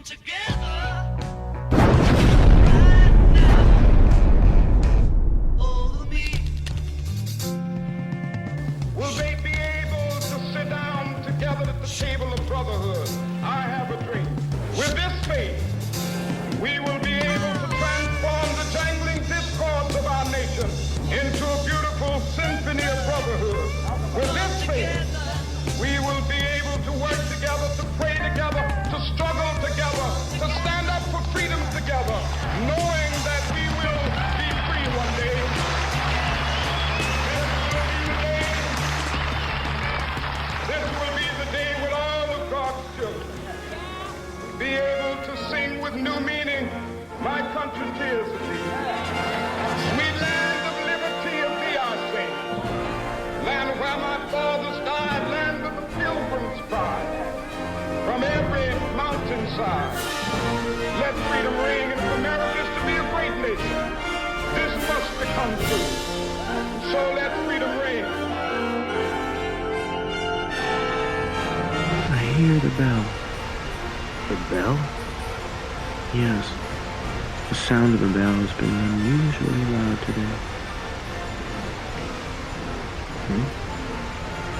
together right now over me. Will they be able to sit down together at the table of brotherhood? I have a dream. With this faith, we will be able to transform the jangling discords of our nation into a beautiful symphony of brotherhood. With this faith, we will be able to work together, to pray together, to struggle together, to stand up for freedom together, knowing that we will be free one day. This will be the day when all of God's children be able to sing with new meaning, my country tears of thee. Sweet land of liberty of thee I sing. Land where my fathers died, land of the pilgrims pride. From every mountainside, let freedom ring, and if America is to be a great nation, this must become true. So let freedom ring. I hear the bell. The bell? Yes. The sound of the bell has been unusually loud today.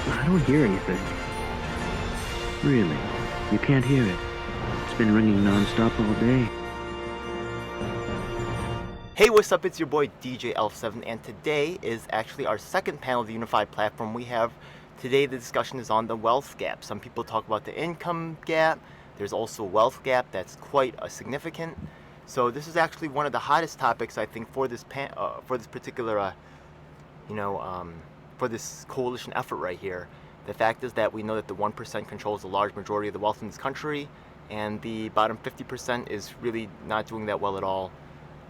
I don't hear anything. Really? You can't hear it? It's been ringing non-stop all day. Hey, what's up? It's your boy DJ Elf7, and today is actually our second panel of the Unified Platform. Today the discussion is on the wealth gap. Some people talk about the income gap. There's also a wealth gap that's quite significant. So this is actually one of the hottest topics, I think, for this particular, for this coalition effort right here. The fact is that we know that the 1% controls a large majority of the wealth in this country, and the bottom 50% is really not doing that well at all.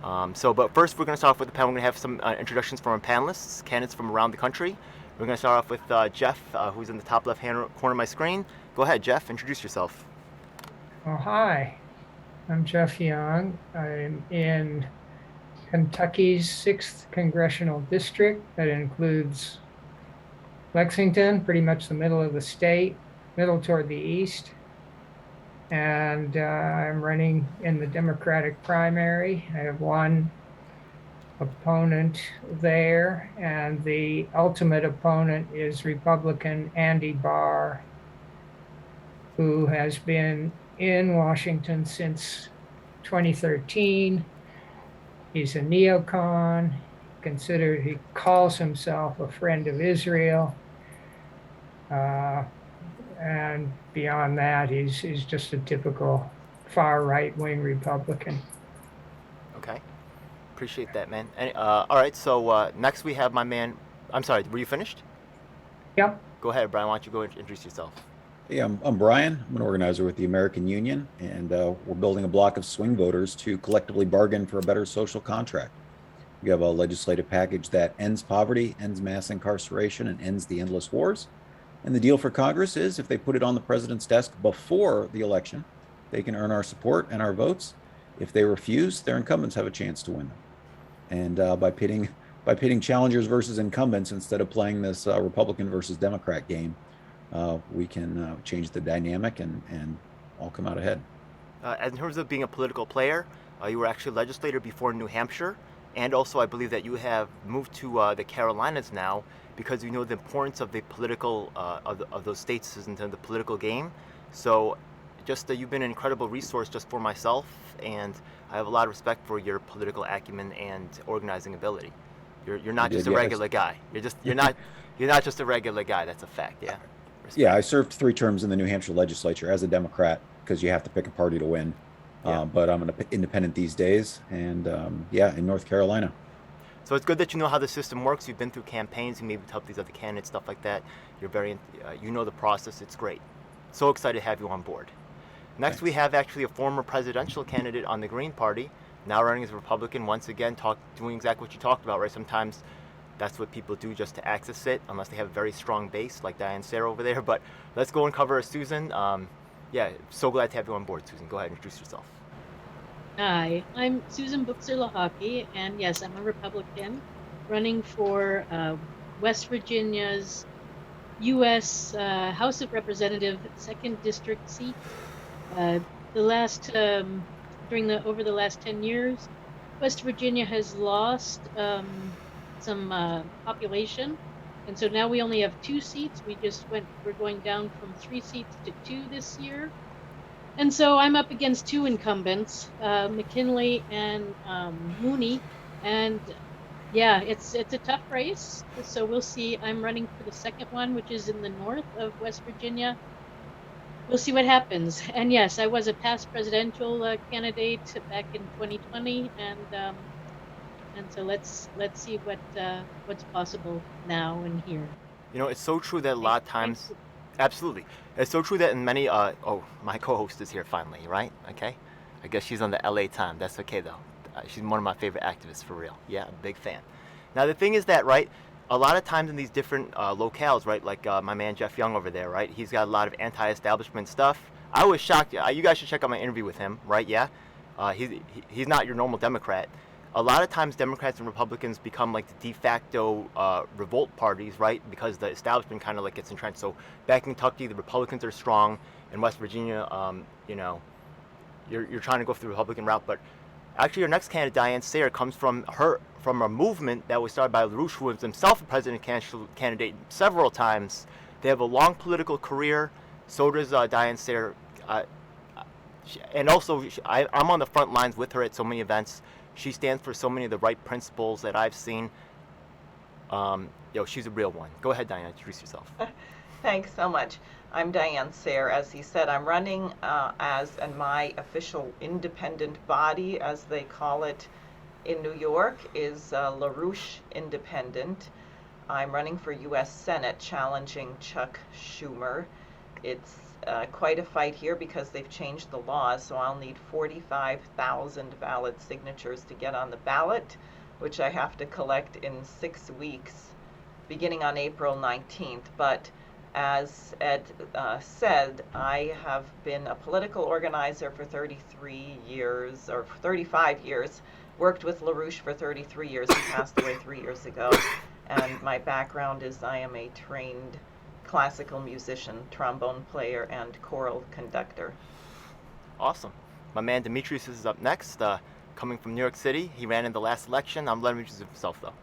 But first we're going to start off with the panel. We're going to have some introductions from our panelists, candidates from around the country. We're going to start off with Jeff, who's in the top left-hand corner of my screen. Go ahead, Jeff, introduce yourself. Oh, hi. I'm Jeff Young. I'm in Kentucky's 6th Congressional District. That includes Lexington, pretty much the middle of the state, middle toward the east. And I'm running in the Democratic primary. I have one opponent there, and the ultimate opponent is Republican Andy Barr, who has been in Washington since 2013. He's a neocon, he calls himself a friend of Israel. And beyond that, he's just a typical far right-wing Republican. Okay. Appreciate that, man. All right, so next we have my man. I'm sorry, were you finished? Yep. Go ahead, Brian. Why don't you go introduce yourself? Hey, I'm Brian. I'm an organizer with the American Union, and we're building a block of swing voters to collectively bargain for a better social contract. We have a legislative package that ends poverty, ends mass incarceration, and ends the endless wars. And the deal for Congress is if they put it on the president's desk before the election, they can earn our support and our votes. If they refuse, their incumbents have a chance to win them. And by pitting challengers versus incumbents instead of playing this Republican versus Democrat game, we can change the dynamic and all come out ahead. In terms of being a political player, you were actually a legislator before in New Hampshire, and also I believe that you have moved to the Carolinas now because you know the importance of the political of those states into the political game. So just you've been an incredible resource just for myself, and I have a lot of respect for your political acumen and organizing ability. You're not just a regular guy. You're not just a regular guy. That's a fact. Yeah. Respect. Yeah, I served 3 terms in the New Hampshire legislature as a Democrat because you have to pick a party to win. Yeah. But I'm an independent these days, and in North Carolina. So it's good that you know how the system works. You've been through campaigns. You maybe help these other candidates, stuff like that. You're you know the process. It's great. So excited to have you on board. Next, Thanks. we have actually a former presidential candidate on the Green Party, now running as a Republican once again, doing exactly what you talked about, right? Sometimes that's what people do just to access it, unless they have a very strong base, like Diane Sarah over there. But let's go and cover Susan. So glad to have you on board, Susan. Go ahead and introduce yourself. Hi, I'm Susan Buchser-Lahaki, and yes, I'm a Republican running for West Virginia's U.S. House of Representatives 2nd District seat. the last over the last 10 years, West Virginia has lost some population, and so now we only have 2 seats. We're going down from 3 seats to 2 this year, and so I'm up against 2 incumbents, McKinley and Mooney, and yeah, it's a tough race. So we'll see. I'm running for the second one, which is in the north of West Virginia. We'll see what happens. And yes, I was a past presidential candidate back in 2020, and so let's see what's possible now and here. You know, it's so true that a Thank- lot of thanks. times, absolutely, it's so true that in many. Oh, my co-host is here finally, right? Okay, I guess she's on the LA time. That's okay though. She's one of my favorite activists for real. Yeah, big fan. Now the thing is that, right, a lot of times in these different locales, right, like my man Jeff Young over there, right, he's got a lot of anti-establishment stuff. I was shocked. You guys should check out my interview with him, right? Yeah, he's not your normal Democrat. A lot of times Democrats and Republicans become like the de facto revolt parties, right? Because the establishment kind of like gets entrenched. So back in Kentucky, the Republicans are strong. In West Virginia, you know, you're trying to go through the Republican route, but actually your next candidate, Diane Sayre, comes from a movement that was started by LaRouche, who was himself a president candidate several times. They have a long political career. So does Diane Sayre. And also, I'm on the front lines with her at so many events. She stands for so many of the right principles that I've seen. She's a real one. Go ahead, Diane, introduce yourself. Thanks so much. I'm Diane Sayre. As he said, I'm running and my official independent body, as they call it in New York, is LaRouche Independent. I'm running for U.S. Senate, challenging Chuck Schumer. It's quite a fight here because they've changed the laws, so I'll need 45,000 valid signatures to get on the ballot, which I have to collect in 6 weeks, beginning on April 19th. But as Ed said, I have been a political organizer for 33 years, or 35 years, worked with LaRouche for 33 years. He passed away 3 years ago. And my background is I am a trained classical musician, trombone player, and choral conductor. Awesome. My man Demetrius is up next, coming from New York City. He ran in the last election. I'm letting him introduce himself, though.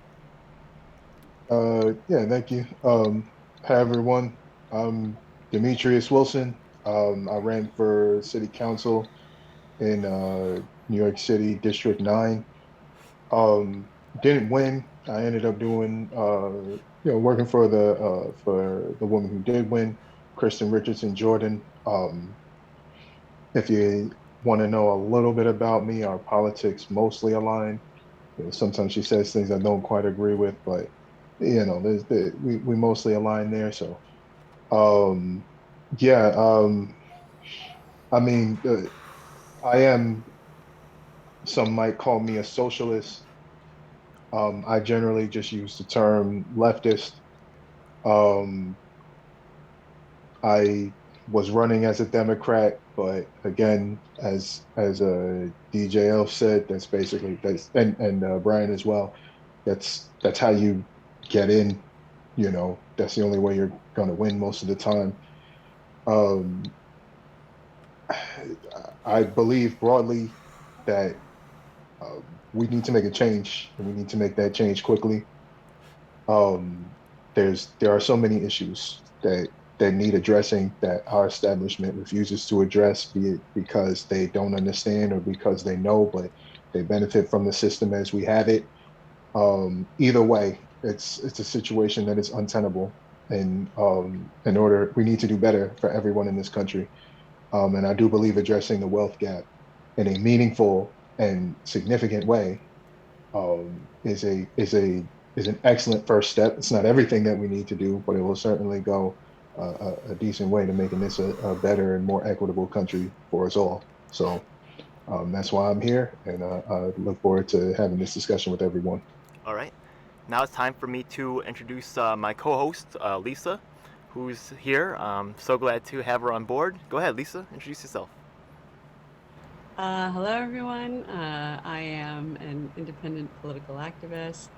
Yeah, thank you. Hi, everyone. I'm Demetrius Wilson. I ran for city council in New York City, District 9. Didn't win. I ended up doing, working for the woman who did win, Kristen Richardson Jordan. If you want to know a little bit about me, our politics mostly align. Sometimes she says things I don't quite agree with, but we mostly align there. So, yeah, I mean, I am. Some might call me a socialist. I generally just use the term leftist. Um, I was running as a Democrat, but again, as a DJ Elf said, and Brian as well. That's how you get in. That's the only way you're going to win most of the time. Um, I believe broadly that we need to make a change, and we need to make that change quickly. Um, there are so many issues that need addressing that our establishment refuses to address, be it because they don't understand or because they know, but they benefit from the system as we have it. Either way, it's a situation that is untenable, and we need to do better for everyone in this country. And I do believe addressing the wealth gap in a meaningful and significant way is an excellent first step. It's not everything that we need to do, but it will certainly go a decent way to making this a better and more equitable country for us all. So that's why I'm here, and I look forward to having this discussion with everyone. All right. Now it's time for me to introduce my co-host, Lisa, who's here. So glad to have her on board. Go ahead, Lisa. Introduce yourself. Hello, everyone. I am an independent political activist.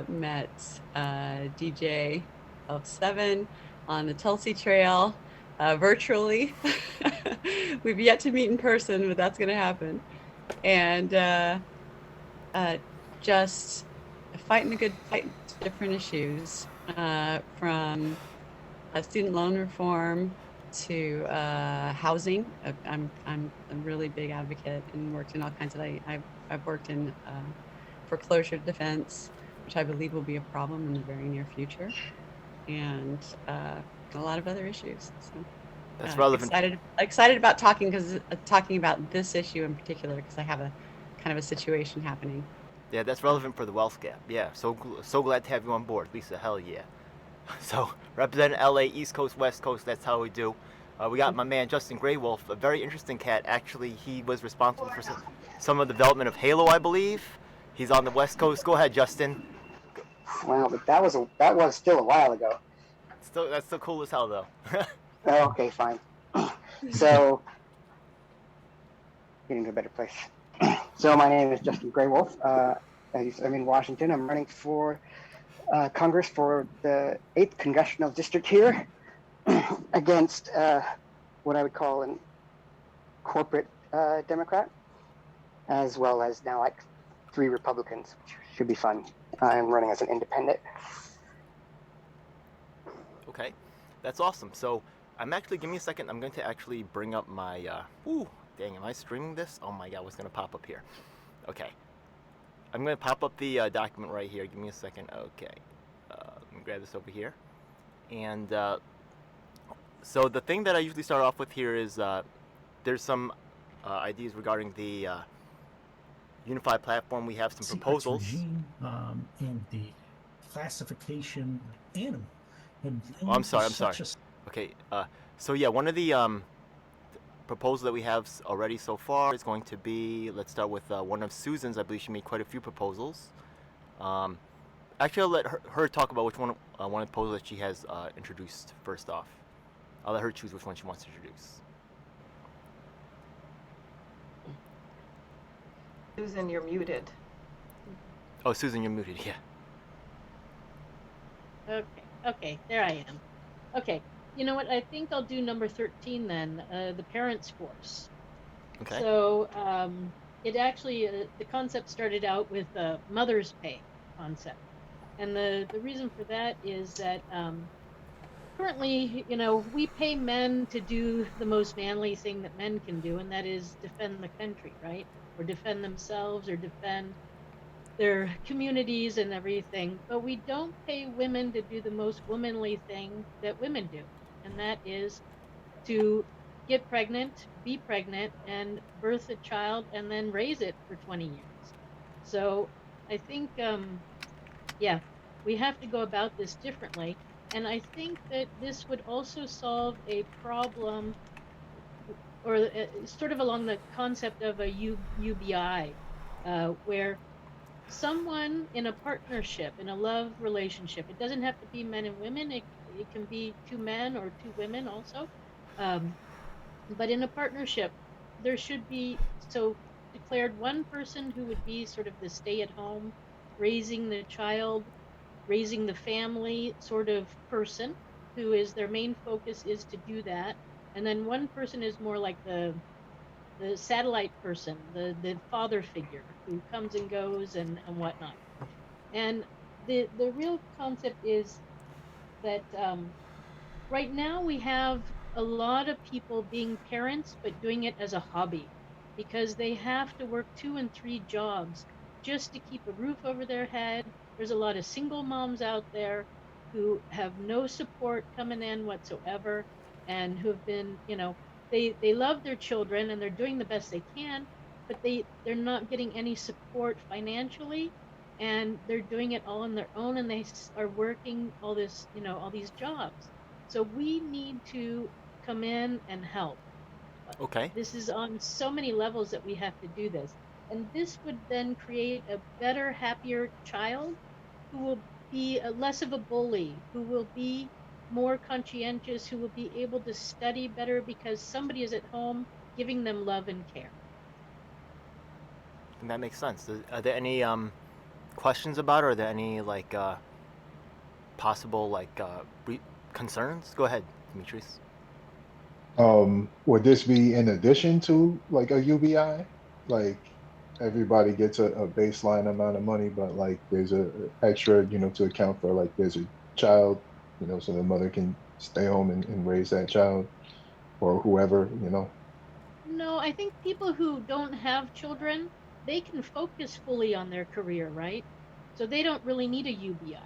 Met DJ of 7 on the Tulsi Trail virtually. We've yet to meet in person, but that's going to happen. And just fighting a good fight, different issues, from student loan reform to housing. I'm a really big advocate and worked in all kinds of. I've worked in foreclosure defense, which I believe will be a problem in the very near future, and a lot of other issues. So That's relevant. excited about talking about this issue in particular, because I have a kind of a situation happening. Yeah, that's relevant for the wealth gap. Yeah, so glad to have you on board, Lisa. Hell yeah. So representing LA, East Coast, West Coast. That's how we do. We got my man Justin Graywolf, a very interesting cat. Actually, he was responsible for some of the development of Halo, I believe. He's on the West Coast. Go ahead, Justin. Wow, but that was still a while ago. That's still cool as hell, though. Oh, okay, fine. So, getting to a better place. So my name is Justin Graywolf. I'm in Washington. I'm running for Congress for the 8th Congressional District here against what I would call a corporate Democrat, as well as now like 3 Republicans, which should be fun. I'm running as an independent. Okay, that's awesome. So I'm actually, give me a second. I'm going to actually bring up my, dang, am I streaming this? Oh my God, what's going to pop up here? Okay. I'm going to pop up the document right here. Give me a second. Okay. Let me grab this over here. And so the thing that I usually start off with here is there's some ideas regarding the unified platform. We have some proposals. Regime, and the classification of animal. Oh, I'm sorry. Okay. So yeah, one of the proposals that we have already so far is going to be, let's start with one of Susan's. I believe she made quite a few proposals. Actually, I'll let her talk about which one of the proposals that she has introduced first off. I'll let her choose which one she wants to introduce. Susan, you're muted. Oh, Susan, you're muted. Yeah. Okay, there I am. Okay, you know what? I think I'll do number 13 then, the parents' force. Okay. So it actually, the concept started out with a mother's pay concept. And the reason for that is that currently, we pay men to do the most manly thing that men can do, and that is defend the country, right? Or defend themselves, or defend their communities and everything. But we don't pay women to do the most womanly thing that women do, and that is to get pregnant, be pregnant, and birth a child, and then raise it for 20 years. So I think, we have to go about this differently. And I think that this would also solve a problem, or sort of along the concept of a UBI, where someone in a partnership, in a love relationship, it doesn't have to be men and women, it can be 2 men or 2 women also. But in a partnership, there should be, declared one person who would be sort of the stay-at-home, raising the child, raising the family sort of person, who is their main focus is to do that. And then one person is more like the satellite person, the father figure who comes and goes and whatnot. And the real concept is that right now we have a lot of people being parents, but doing it as a hobby, because they have to work 2 and 3 jobs just to keep a roof over their head. There's a lot of single moms out there who have no support coming in whatsoever, and who've been, they love their children and they're doing the best they can, but they're not getting any support financially, and they're doing it all on their own, and they are working all these jobs. So we need to come in and help. Okay. This is on so many levels that we have to do this. And this would then create a better, happier child who will be less of a bully, who will be more conscientious, who will be able to study better because somebody is at home giving them love and care. And that makes sense. Are there any questions about it? Or are there any possible concerns? Go ahead, Demetrius. Would this be in addition to like a UBI? Like everybody gets a baseline amount of money, but like there's a extra, to account for like there's a child, so the mother can stay home and raise that child or whoever. No, I think people who don't have children, they can focus fully on their career, right? So they don't really need a UBI.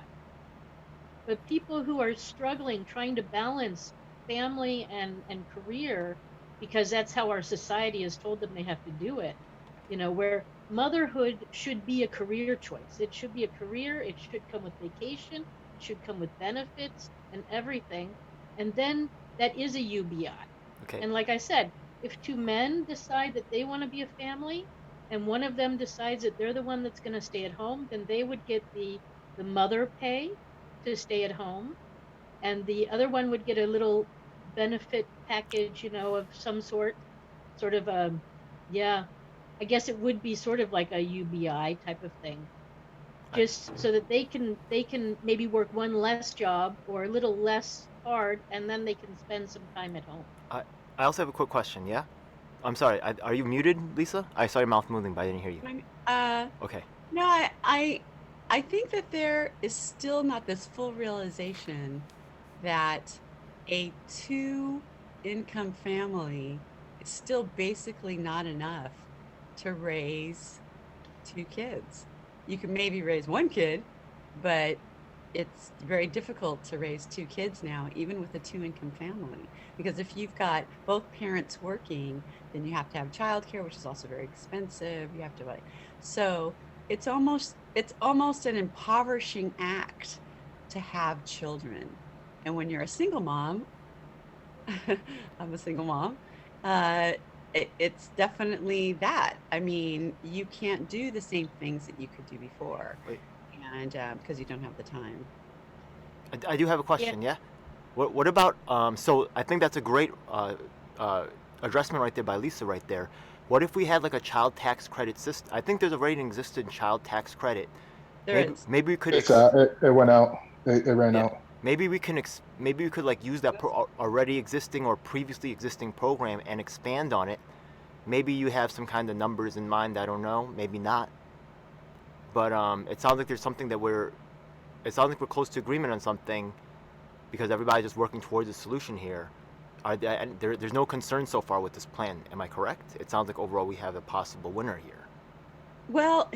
But people who are struggling, trying to balance family and career, because that's how our society has told them they have to do it, where motherhood should be a career choice. It should be a career, it should come with vacation, it should come with benefits and everything. And then that is a UBI. Okay. And like I said, if two men decide that they want to be a family and one of them decides that they're the one that's going to stay at home, then they would get the mother pay to stay at home, and the other one would get a little benefit package, of some sort of a, yeah, I guess it would be sort of like a UBI type of thing, just so that they can maybe work one less job or a little less hard, and then they can spend some time at home. I also have a quick question. Yeah. I'm sorry. Are you muted, Lisa? I saw your mouth moving, but I didn't hear you. Okay. No, I think that there is still not this full realization that a two-income family is still basically not enough to raise two kids. You can maybe raise one kid, but it's very difficult to raise two kids now, even with a two-income family. Because if you've got both parents working, then you have to have childcare, which is also very expensive. You have to so it's almost an impoverishing act to have children. And when you're a single mom, I'm a single mom, it's definitely that. I mean, you can't do the same things that you could do before. Wait. And because you don't have the time. I do have a question. Yeah. What about so I think that's a great addressment right there by Lisa right there. What if we had like a child tax credit system? I think there's already an existing child tax credit. Maybe we could. It went out. It ran out. Maybe we can. Maybe we could like use that already existing or previously existing program and expand on it. Maybe you have some kind of numbers in mind. I don't know. Maybe not. But it sounds like there's something that it sounds like we're close to agreement on something, because everybody's just working towards a solution here. There's no concern so far with this plan. Am I correct? It sounds like overall we have a possible winner here. Well,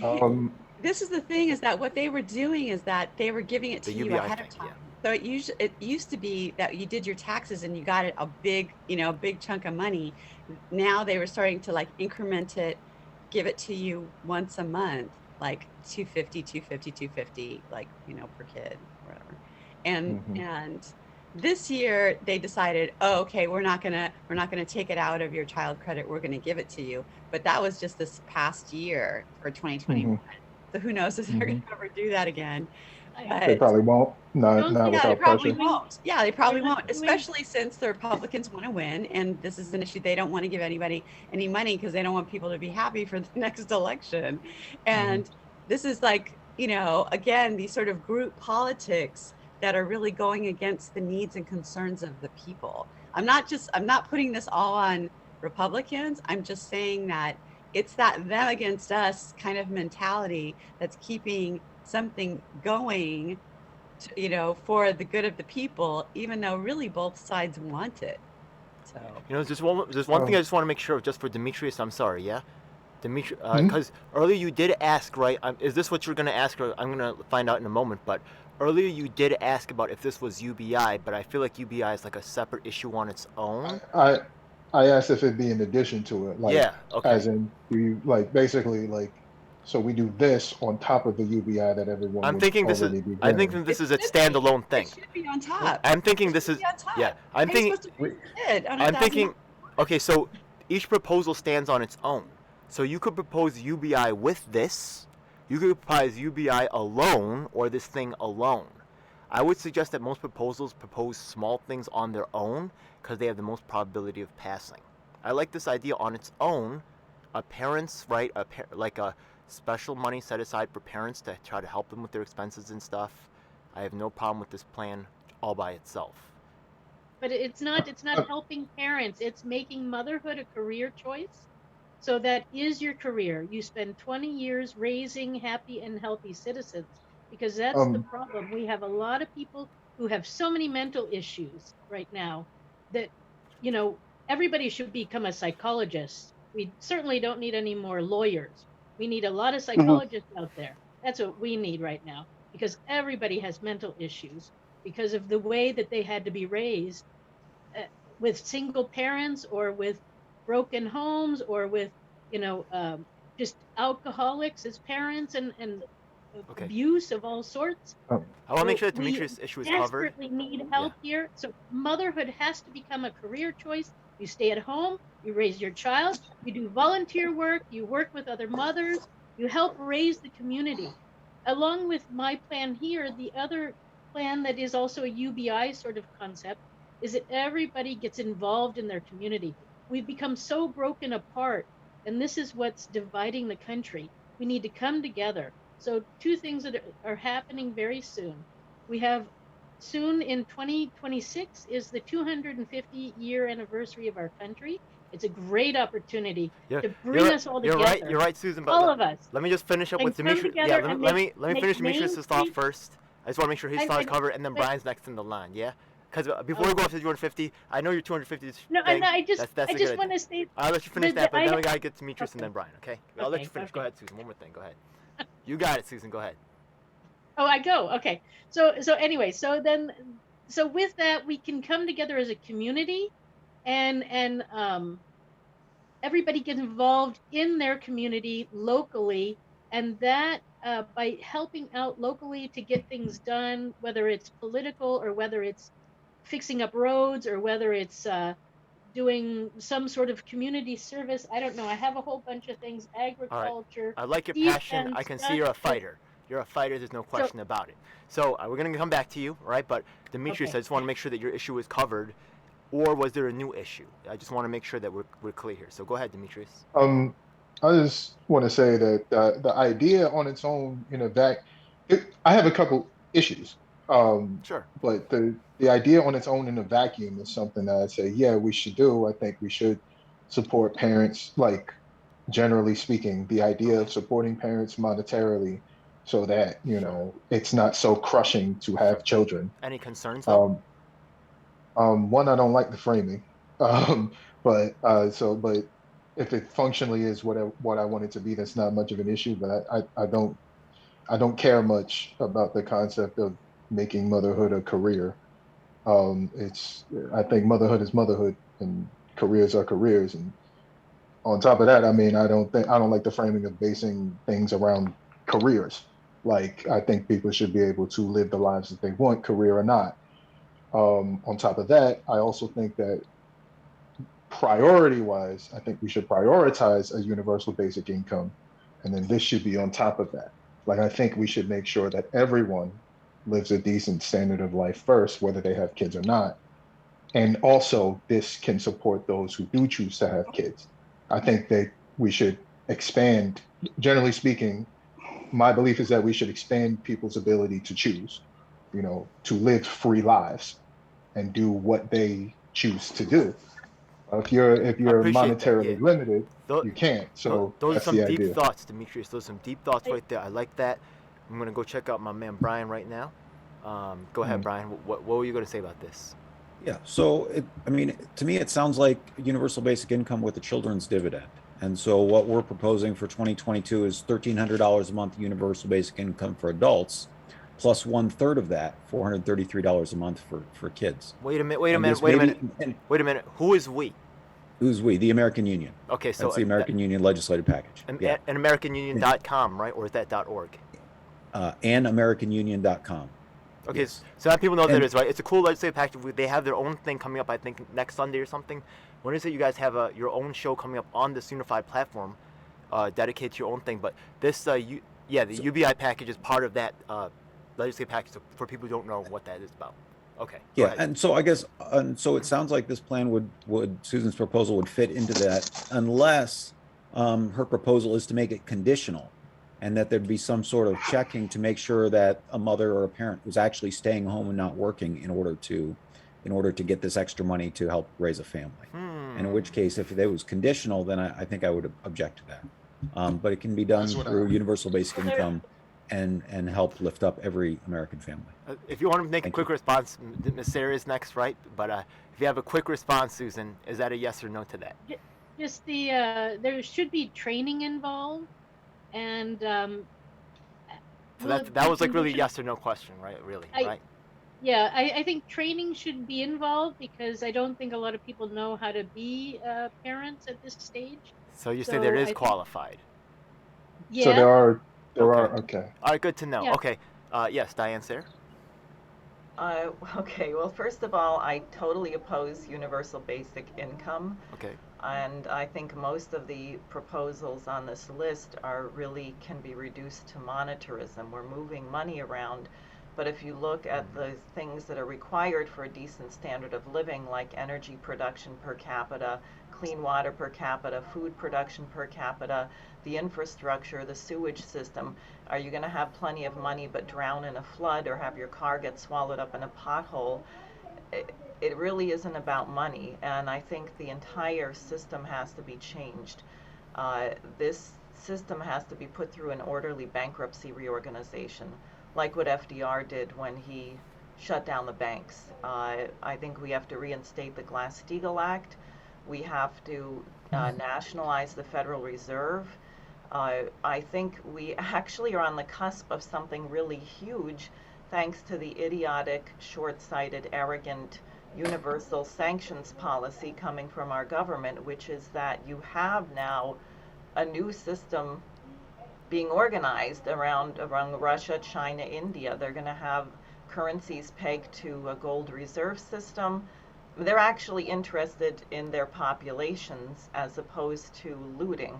this is the thing, is that what they were doing is that they were giving it to you ahead of time. So it used to be that you did your taxes and you got it a big chunk of money. Now they were starting to like increment it, give it to you once a month, like $250, like, per kid, whatever. And this year they decided, oh, okay, we're not gonna take it out of your child credit. We're gonna give it to you. But that was just this past year for 2021. So who knows if they're gonna ever do that again? They probably won't. Not they without probably pressure. won't. Yeah, they probably won't, especially since the Republicans want to win, and this is an issue. They don't want to give anybody any money because they don't want people to be happy for the next election. And this is like, again, these sort of group politics that are really going against the needs and concerns of the people. I'm not putting this all on Republicans. I'm just saying that it's that them against us kind of mentality that's keeping something going, for the good of the people, even though really both sides want it. So there's one thing I just want to make sure of, just for Demetrius. I'm sorry, yeah, Demetrius, because earlier you did ask, right? Is this what you're going to ask? Or I'm going to find out in a moment. But earlier you did ask about if this was UBI, but I feel like UBI is like a separate issue on its own. I asked if it'd be in addition to it, like, okay. As in, you like basically like. So we do this on top of the UBI that everyone. I'm thinking this is. I think this is a standalone thing. It should be on top. I'm thinking this is. Yeah, I'm thinking. I'm thinking. Okay, so each proposal stands on its own. So you could propose UBI with this. You could propose UBI alone, or this thing alone. I would suggest that most proposals propose small things on their own because they have the most probability of passing. I like this idea on its own. Parents, right? Like a special money set aside for parents to try to help them with their expenses and stuff. I have no problem with this plan all by itself. But it's not helping parents. It's making motherhood a career choice. So that is your career. You spend 20 years raising happy and healthy citizens, because that's the Um, problem. We have a lot of people who have so many mental issues right now that, you know, everybody should become a psychologist. We certainly don't need any more lawyers. We need a lot of Mhm. psychologists out there. That's what we need right now, because everybody has mental issues because of the way that they had to be raised, uh, with single parents or with broken homes or with, you know, just alcoholics as parents, and Okay. abuse of all sorts. um, I want to make So sure that we Demetrius' issue is covered. desperately need Yeah. help here. So motherhood has to become a career choice. You stay at home, you raise your child, you do volunteer work, you work with other mothers, you help raise the community. Along with my plan here, the other plan that is also a UBI sort of concept is that everybody gets involved in their community. We've become so broken apart, and this is what's dividing the country. We need to come together. So, two things that are happening very soon. We have soon in 2026 is the 250-year anniversary of our country. It's a great opportunity You're, to you're bring right. us all You're right. together, You're right, Susan. But all of us, let me just finish up and with come Demetrius. Yeah. together and Let me make finish Main Demetrius' thought Street. first. I just want to make sure his thought is covered, and then But Brian's next in the line. Yeah. Because before we go up to 250, I know your 250 no, thing. and That's I a good just idea. want to say I'll let you finish that, but I then we gotta get Demetrius and okay, then Brian. Okay. I'll let you finish. Go okay. ahead, Susan. One more thing. Go ahead. You got it, Susan. Go ahead. Oh, I go. Okay. So anyway, so with that we can come together as a community, and everybody gets involved in their community locally, and that, by helping out locally to get things done, whether it's political or whether it's fixing up roads or whether it's doing some sort of community service. I don't know. I have a whole bunch of things: All right. agriculture, I like your passion. I defense, can see you're a justice. fighter. You're a fighter. There's no So, question about it. So we're gonna come back to you, all right? But Demetrius, okay. I just want to make sure that your issue is covered, or was there a new issue? I just want to make sure that we're clear here. So go ahead, Demetrius. I just want to say that the idea on its own in a I have a couple issues. Sure. But the idea on its own in a vacuum is something that I say, yeah, we should do. I think we should support parents, like generally speaking, the idea of supporting parents monetarily so that, Sure. it's not so crushing to Sure. have children. Any concerns though? Um, One, I don't like the framing. Um, but if it functionally is what I want it to be, that's not much of an issue. But I don't care much about the concept of making motherhood a career. It's I think motherhood is motherhood and careers are careers. And on top of that, I mean, I don't like the framing of basing things around careers. Like I think people should be able to live the lives that they want, career or not. On top of that, I also think that priority wise, I think we should prioritize a universal basic income. And then this should be on top of that. Like, I think we should make sure that everyone lives a decent standard of life first, whether they have kids or not. And also, this can support those who do choose to have kids. I think that we should expand, generally speaking, my belief is that we should expand people's ability to choose, to live free lives and do what they choose to do. If I you're appreciate that. Yeah. monetarily limited, Tho- you can't. So Those are that's some the deep idea. thoughts, Demetrius. Those are some deep thoughts right there. I like that. I'm gonna go check out my man Brian right now. Go ahead, Mm. Brian. What were you gonna say about this? Yeah. So, I mean, to me, it sounds like universal basic income with a children's dividend. And so, what we're proposing for 2022 is $1,300 a month universal basic income for adults, plus 1/3 of that, $433 a month for kids. Wait a minute. Wait a And minute. this Wait a maybe- minute. and Wait a minute. Who is we? who's we? The American Union. Okay, so That's the American Union legislative package. Yeah. and AmericanUnion.com, right? Or is that .org? AndAmericanUnion.com. Okay, Yes. so that people know that And- is right. It's a cool legislative package. They have their own thing coming up, I think, next Sunday or something. When is it you guys have your own show coming up on this unified platform, dedicated to your own thing? But this, the UBI package is part of that legislative package. So for people who don't know what that is about. Okay. Go Yeah, ahead. and so I guess, and so it sounds like this plan would Susan's proposal would fit into that, unless her proposal is to make it conditional, and that there'd be some sort of checking to make sure that a mother or a parent was actually staying home and not working in order to in order to get this extra money to help raise a family. And in which case, if it was conditional, then I think I would object to that. But it can be done That's what through universal basic income and help lift up every American family. If you want to make Thank a quick you. response, Ms. Sarah is next, right? But if you have a quick response, Susan, is that a yes or no to that? Just the there should be training involved, and So that was like really yes or no question, right? Really, right? Yeah, I think training should be involved because I don't think a lot of people know how to be parents at this stage. So you say there is I think- qualified. Yeah. So there are Okay. okay. All right, good to know. Yeah. Okay, yes, Diane Sayre. Okay, well, first of all, I totally oppose universal basic income. Okay. And I think most of the proposals on this list can be reduced to monetarism. We're moving money around, but if you look at the things that are required for a decent standard of living, like energy production per capita, clean water per capita, food production per capita, the infrastructure, the sewage system, are you going to have plenty of money but drown in a flood or have your car get swallowed up in a pothole? It really isn't about money, and I think the entire system has to be changed. This system has to be put through an orderly bankruptcy reorganization, like what FDR did when he shut down the banks. I think we have to reinstate the Glass-Steagall Act. We have to nationalize the Federal Reserve. I think we actually are on the cusp of something really huge, thanks to the idiotic, short-sighted, arrogant, universal sanctions policy coming from our government, which is that you have now a new system being organized around Russia, China, India. They're going to have currencies pegged to a gold reserve system. They're actually interested in their populations as opposed to looting.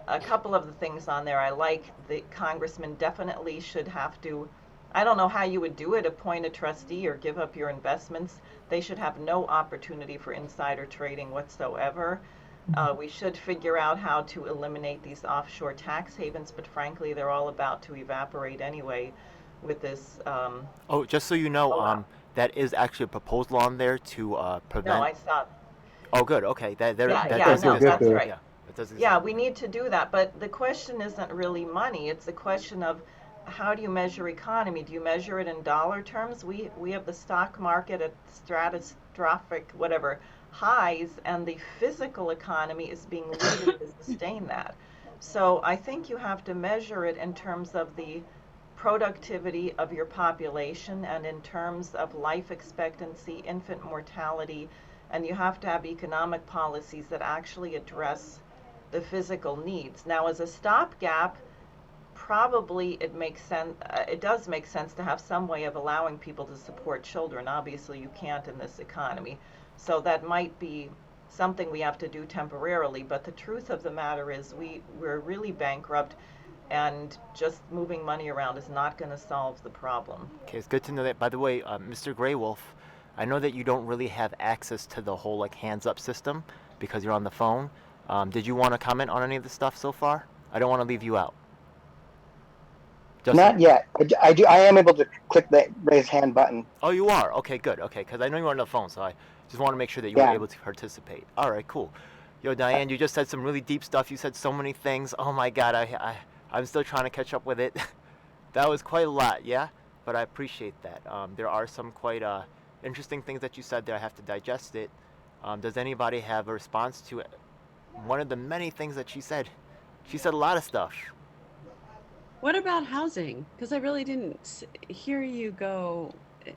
A couple of the things on there I like. The congressman definitely should have to, I don't know how you would do it, appoint a trustee or give up your investments. They should have no opportunity for insider trading whatsoever. We should figure out how to eliminate these offshore tax havens, but frankly, they're all about to evaporate anyway with this. Oh, just so you know, that is actually a proposal on there to prevent. No, I stopped. Oh, good. Okay, that does no, exist. that's right. Yeah, that does exist. Yeah, we need to do that, but the question isn't really money. It's a question of how do you measure economy? Do you measure it in dollar terms? We have the stock market at stratospheric highs, and the physical economy is being looted to sustain that. So I think you have to measure it in terms of the productivity of your population and in terms of life expectancy, infant mortality, and you have to have economic policies that actually address the physical needs. Now, as a stopgap, probably it makes sense. It does make sense to have some way of allowing people to support children. Obviously, you can't in this economy, so that might be something we have to do temporarily. But the truth of the matter is, we're really bankrupt, and just moving money around is not going to solve the problem. Okay, it's good to know that. By the way, Mr. Grey Wolf, I know that you don't really have access to the whole hands up system because you're on the phone. Did you want to comment on any of the stuff so far? I don't want to leave you out. Justin? Not yet. I am able to click the raise hand button. Oh, you are? Okay, good. Okay, because I know you were on the phone, so I just want to make sure that you were able to participate. All right, cool. Yo, Diane, you just said some really deep stuff. You said so many things. Oh my God, I'm still trying to catch up with it. That was quite a lot, yeah? But I appreciate that. There are some quite interesting things that you said there. I have to digest it. Does anybody have a response to it? One of the many things that she said? She said a lot of stuff. What about housing? Because I really didn't hear you go,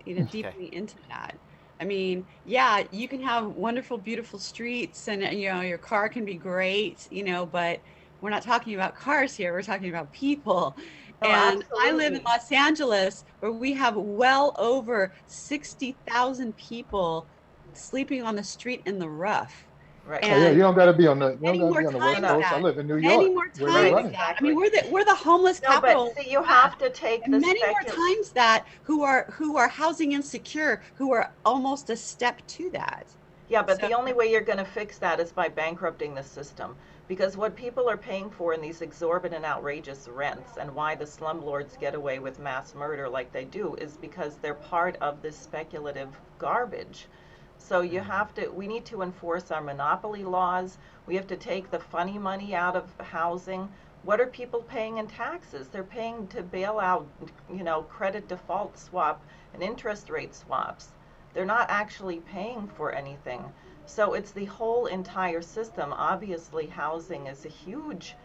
deeply into that. I mean, yeah, you can have wonderful, beautiful streets, and your car can be great, but we're not talking about cars here. We're talking about people. Oh, and absolutely. I live in Los Angeles, where we have well over 60,000 people sleeping on the street in the rough. Right. Oh, yeah, you don't got to be on the Many more West times Coast. I that. live in New York. Many more where times they're running. that. I mean, we're the homeless No, capital. but see, you have to take the And many more times that who are housing insecure, who are almost a step to that. Yeah, but So- the only way you're going to fix that is by bankrupting the system. Because what people are paying for in these exorbitant, outrageous rents, and why the slumlords get away with mass murder like they do, is because they're part of this speculative garbage. So we need to enforce our monopoly laws. We have to take the funny money out of housing. What are people paying in taxes? They're paying to bail out, credit default swap and interest rate swaps. They're not actually paying for anything. So it's the whole entire system. Obviously, housing is a huge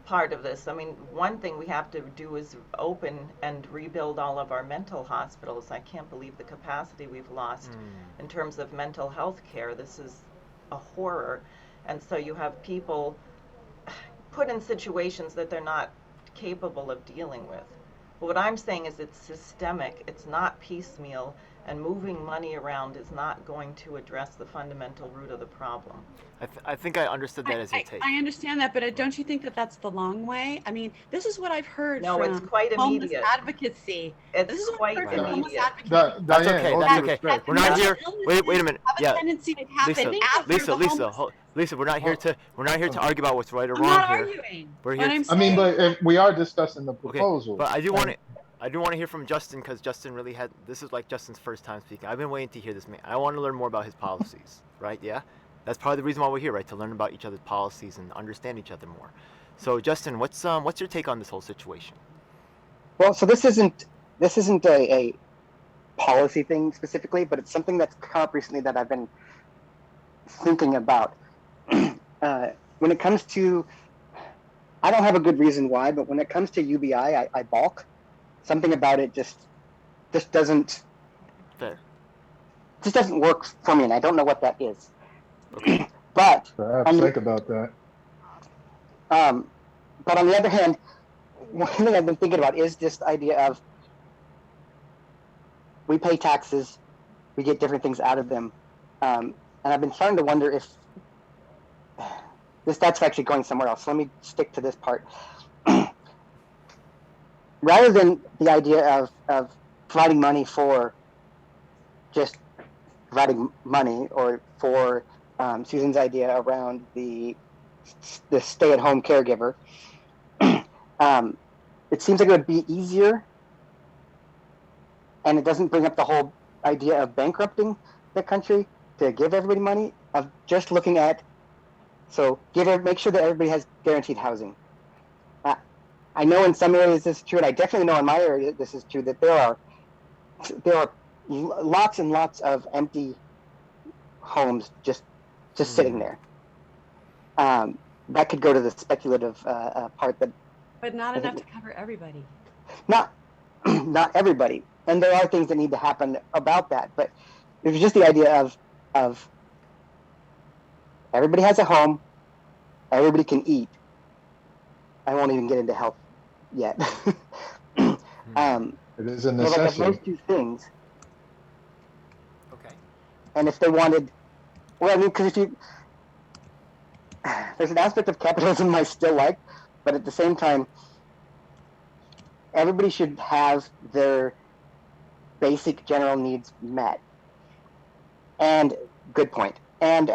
part of this. I mean, one thing we have to do is open and rebuild all of our mental hospitals. I can't believe the capacity we've lost in terms of mental health care. This is a horror. And so you have people put in situations that they're not capable of dealing with. But what I'm saying is it's systemic, it's not piecemeal, and moving money around is not going to address the fundamental root of the problem. I think I understood that as your take. I understand that, but don't you think that that's the long way? I mean, this is what I've heard No, from it's quite homeless immediate. advocacy. This is what I've heard from homeless advocacy. That's Diane, okay. all That's due okay. respect. We're not here. Wait a minute. Have a Yeah, tendency to happen after Lisa, the Lisa, homeless. Lisa. We're not here to argue about what's right or I'm wrong not here. arguing. We're What here. I'm I mean, saying, but if we are discussing the Okay, proposal. but I do want to hear from Justin, because Justin really had, this is like Justin's first time speaking. I've been waiting to hear this man. I want to learn more about his policies, right? Yeah, that's probably the reason why we're here, right? To learn about each other's policies and understand each other more. So Justin, what's your take on this whole situation? Well, so this isn't a policy thing specifically, but it's something that's come up recently that I've been thinking about. When it comes to, I don't have a good reason why, but when it comes to UBI, I balk. Something about it just doesn't Fair. just doesn't work for me, and I don't know what that is. Okay. But Perhaps think about that. but on the other hand, one thing I've been thinking about is this idea of we pay taxes, we get different things out of them, and I've been starting to wonder if that's actually going somewhere else. So let me stick to this part. Rather than the idea of providing money for just providing money, or for Susan's idea around the stay-at-home caregiver, it seems like it would be easier, and it doesn't bring up the whole idea of bankrupting the country to give everybody money, of just looking at, make sure that everybody has guaranteed housing. I know in some areas this is true, and I definitely know in my area this is true, that there are lots and lots of empty homes just sitting there. That could go to the speculative part, that but not enough to cover everybody. not everybody, and there are things that need to happen about that. But it was just the idea of everybody has a home, everybody can eat. I won't even get into health yet. It is a necessity. Like those two things. Okay. And if they wanted, well, I mean, because there's an aspect of capitalism I still like, but at the same time, everybody should have their basic general needs met. And good point. And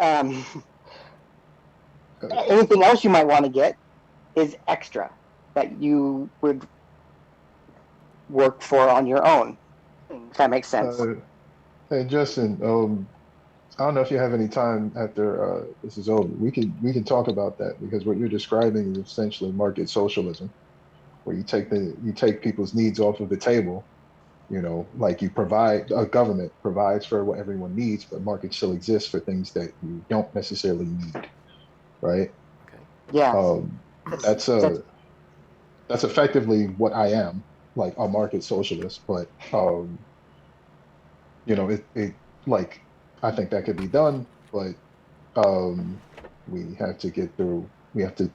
anything else you might want to get is extra that you would work for on your own, if that makes sense. Hey Justin, I don't know if you have any time after this is over. We can talk about that, because what you're describing is essentially market socialism, where you take people's needs off of the table. Like a government provides for what everyone needs, but markets still exist for things that you don't necessarily need, right? Okay. Yeah. That's effectively what I am, like a market socialist. But it like, I think that could be done, but we have to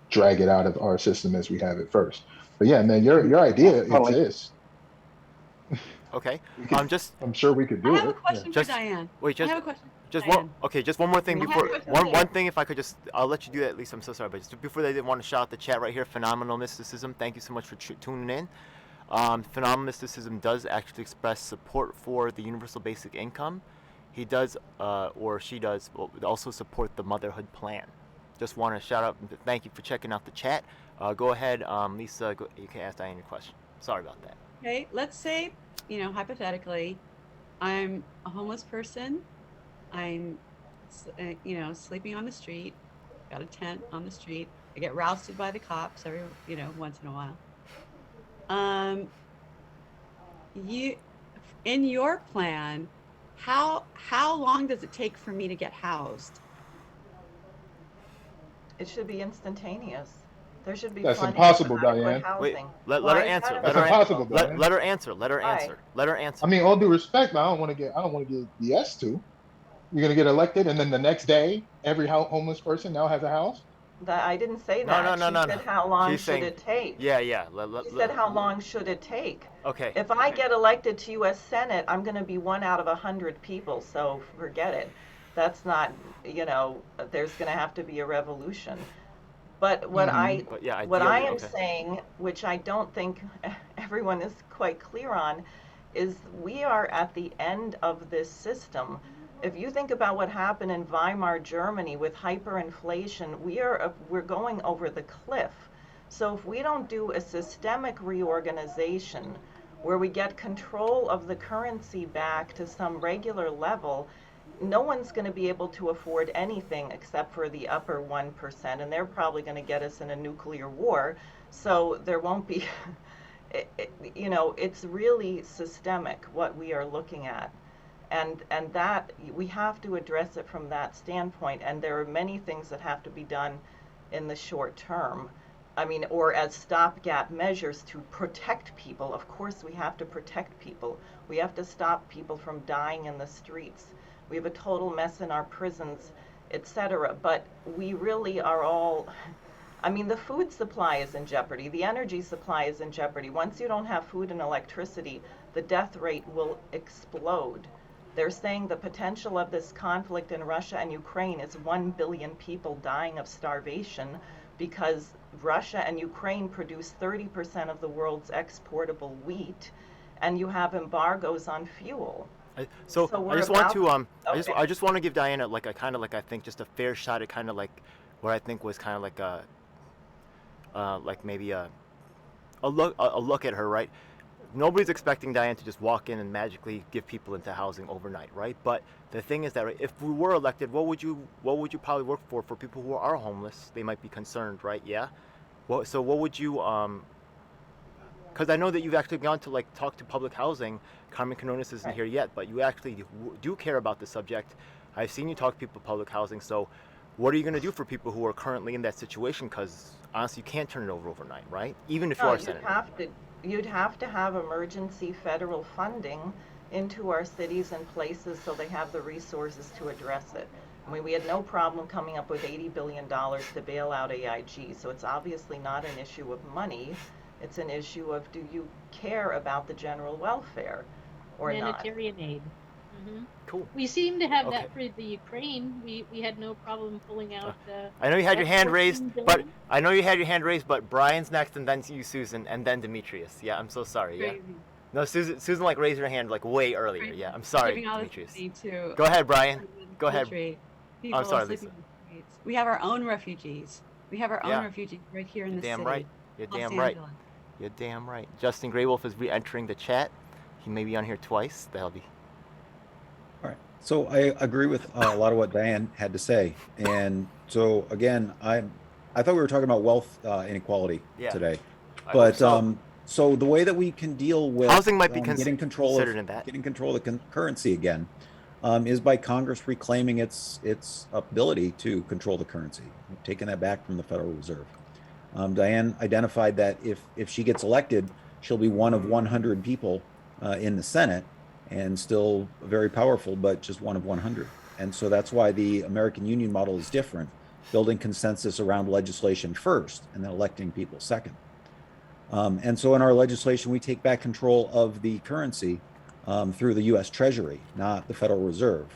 drag it out of our system as we have it first. But yeah, man, your idea exists. Okay. I'm sure we could do it. I have a question for Diane. Wait, I have a question. Just Diane. just one more thing I have before a question. one thing, if I could just, I'll let you do that, at least. I'm so sorry, but just before, they did want to shout out the chat right here. Phenomenal Mysticism, thank you so much for tuning in. Phenomenal Mysticism does actually express support for the universal basic income. He does, or she does, also support the motherhood plan. just want to shout out and thank you for checking out the chat. Go ahead, Lisa. You can ask Diane your question. Sorry about that. Okay, let's say, hypothetically, I'm a homeless person. I'm, sleeping on the street. Got a tent on the street. I get rousted by the cops every, once in a while. You, in your plan, how long does it take for me to get housed? It should be instantaneous. There should be That's plenty impossible, of adequate Diane. Wait, housing. let Why her is that answer. That's Let her impossible, answer. Diane. Let her answer. Let her Why? answer. Let her answer. I mean, all due respect, man, I don't want to get BS to. You're gonna get elected, and then the next day, every homeless person now has a house. I didn't say No, that. no, She no. said how long She's should saying, it take? yeah. She said how long should it take? Okay. If I get elected to U.S. Senate, I'm going to be 1 out of 100 people, so forget it. That's not, there's going to have to be a revolution. But what But yeah, what I ideally, am okay. saying, which I don't think everyone is quite clear on, is we are at the end of this system. If you think about what happened in Weimar Germany with hyperinflation, we're going over the cliff. So if we don't do a systemic reorganization where we get control of the currency back to some regular level, no one's going to be able to afford anything except for the upper 1%, and they're probably going to get us in a nuclear war. So there won't be, it's really systemic what we are looking at. And that we have to address it from that standpoint. And there are many things that have to be done in the short term. I mean, or as stopgap measures to protect people. Of course, we have to protect people. We have to stop people from dying in the streets. We have a total mess in our prisons, etc. But we really are all, I mean, the food supply is in jeopardy. The energy supply is in jeopardy. Once you don't have food and electricity, the death rate will explode. They're saying the potential of this conflict in Russia and Ukraine is 1 billion people dying of starvation because Russia and Ukraine produce 30% of the world's exportable wheat, and you have embargoes on fuel. So So I we're just want about to okay. I just want to give Diana like a kind of like I think just a fair shot at kind of like what I think was kind of like a like maybe a look at her, right? Nobody's expecting Diane to just walk in and magically give people into housing overnight, right? But the thing is that right, if we were elected, what would you probably work for people who are homeless? They might be concerned, right? Yeah. So what would you because I know that you've actually gone to like talk to public housing. Carmen Canonis isn't Right. here yet, but you actually do care about the subject. I've seen you talk to people public housing. So what are you going to do for people who are currently in that situation? Because honestly, you can't turn it over overnight, right? Even if you No, are a senator. you'd have to have emergency federal funding into our cities and places so they have the resources to address it. I mean, we had no problem coming up with $80 billion to bail out AIG, so it's obviously not an issue of money. It's an issue of, do you care about the general welfare or not? Humanitarian aid. Cool. We seem to have Okay. that for the Ukraine. We had no problem pulling out. I know you had your hand 14 raised, billion. but Brian's next, and then you, Susan, and then Demetrius. Yeah, I'm so sorry. Yeah. Crazy. No, Susan, like raised her hand like way earlier. Yeah, I'm sorry, Giving all this Demetrius. money to Go ahead, Brian. the Go ahead. country. People I'm sorry, sleeping Lisa. on the streets. We have our own refugees. We have our Yeah. own refugees right here in You're the damn city. right. You're Los damn right. Angeles. You're damn right. Justin Graywolf is re-entering the chat. He may be on here twice. That'll be. All right. So I agree with a lot of what Diane had to say. And so again, I thought we were talking about wealth inequality Yeah. today. I But hope so. so the way that we can deal with Housing might be getting control considered in that. of the currency again is by Congress reclaiming its ability to control the currency, taking that back from the Federal Reserve. Diane identified that if she gets elected, she'll be one of 100 people in the Senate, and still very powerful, but just one of 100. And so that's why the American Union model is different, building consensus around legislation first and then electing people second. And so in our legislation, we take back control of the currency through the U.S. Treasury, not the Federal Reserve.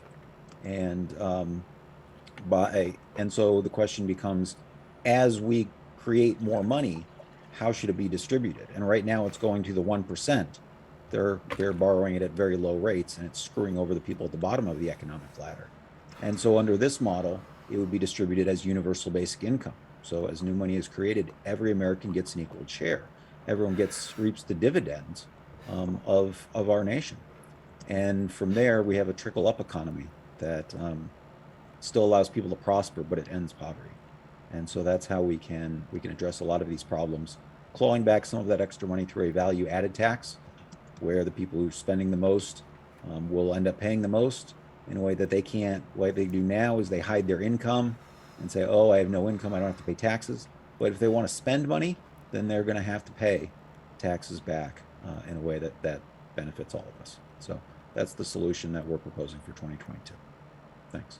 And so the question becomes, as we create more money, how should it be distributed? And right now it's going to the 1%. They're borrowing it at very low rates, and it's screwing over the people at the bottom of the economic ladder. And so under this model, it would be distributed as universal basic income. So as new money is created, every American gets an equal share. Everyone reaps the dividends of our nation. And from there, we have a trickle up economy that still allows people to prosper, but it ends poverty. And so that's how we can address a lot of these problems, clawing back some of that extra money through a value added tax, where the people who are spending the most will end up paying the most in a way that they can't. What they do now is they hide their income and say, oh, I have no income, I don't have to pay taxes. But if they want to spend money, then they're going to have to pay taxes back in a way that benefits all of us. So that's the solution that we're proposing for 2022. Thanks.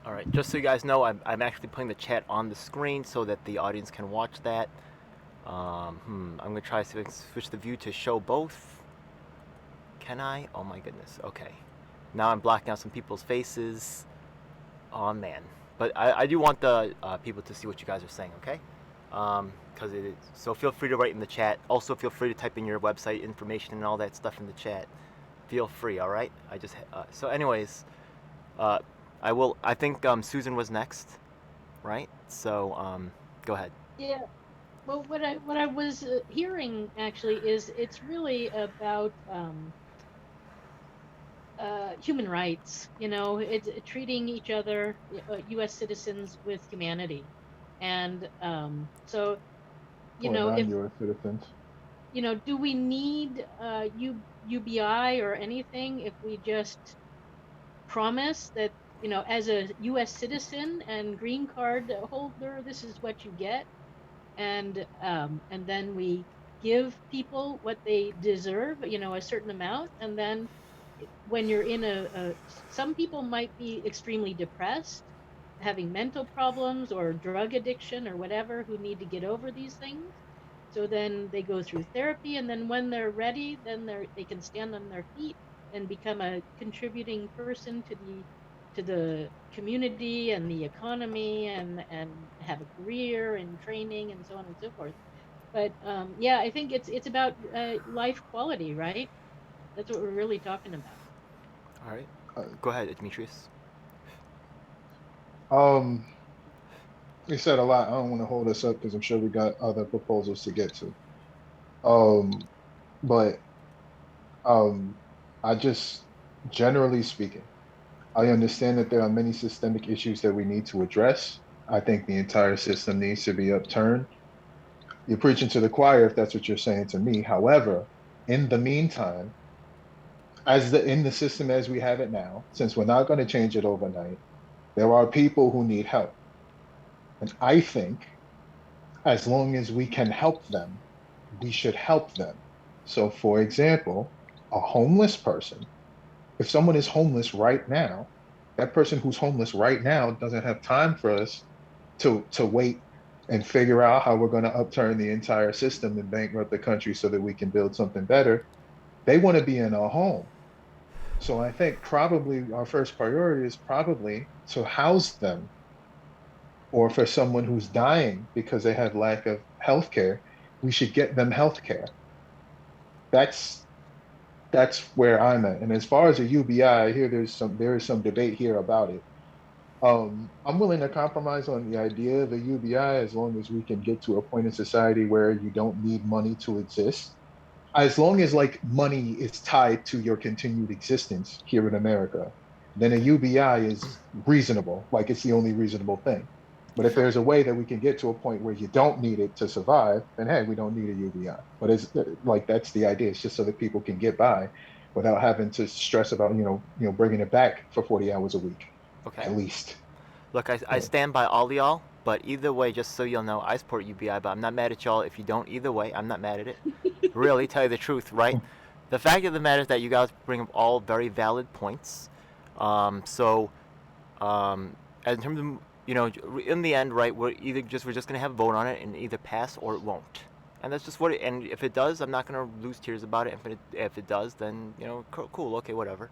All right, just so you guys know, I'm actually putting the chat on the screen so that the audience can watch that. I'm going to try to switch the view to show both. Can I? Oh my goodness. Okay. Now I'm blocking out some people's faces. Oh man. But I do want the people to see what you guys are saying, okay? Because it is. So feel free to write in the chat. Also feel free to type in your website information and all that stuff in the chat. Feel free, all right? So anyways, I think Susan was next, right? So go ahead. Yeah. Well, what I was hearing actually is it's really about human rights. You know, it's treating each other, U.S. citizens, with humanity, and so you Or know if non-U.S. citizens. you know, do we need UBI or anything if we just promise that, you know, as a U.S. citizen and green card holder, this is what you get, and then we give people what they deserve, you know, a certain amount, and then when you're in some people might be extremely depressed, having mental problems or drug addiction or whatever, who need to get over these things. So then they go through therapy, and then when they're ready, then they can stand on their feet and become a contributing person to the community and the economy, and have a career and training and so on and so forth. But yeah, I think it's about life quality, right? That's what we're really talking about. All right. Uh, Go ahead, Demetrius. Um, we said a lot. I don't want to hold us up because I'm sure we got other proposals to get to. Um, but um, I just, generally speaking, I understand that there are many systemic issues that we need to address. I think the entire system needs to be upturned. You're preaching to the choir if that's what you're saying to me. However, in the meantime, in the system as we have it now, since we're not going to change it overnight, there are people who need help. And I think as long as we can help them, we should help them. So, for example, a homeless person, if someone is homeless right now, that person who's homeless right now doesn't have time for us to wait and figure out how we're going to upturn the entire system and bankrupt the country so that we can build something better. They want to be in a home. So I think probably our first priority is probably to house them, or for someone who's dying because they have lack of health care, we should get them health care. That's that's where I'm at. And as far as a UBI, I hear there is some debate here about it. I'm willing to compromise on the idea of a UBI as long as we can get to a point in society where you don't need money to exist. As long as like money is tied to your continued existence here in America, then a UBI is reasonable. Like it's the only reasonable thing. But if there's a way that we can get to a point where you don't need it to survive, then hey, we don't need a UBI. But it's like that's the idea. It's just so that people can get by without having to stress about bringing it back for 40 hours a week Okay. at least. Look, I stand by all y'all, but either way, just so you'll know, I support UBI, but I'm not mad at y'all if you don't. Either way, I'm not mad at it. Really, tell you the truth, right? The fact of the matter is that you guys bring up all very valid points. So, in terms of, in the end, right, we're just gonna have a vote on it and either pass or it won't. And that's just what it. And if it does, I'm not gonna lose tears about it. If it does, then cool, okay, whatever.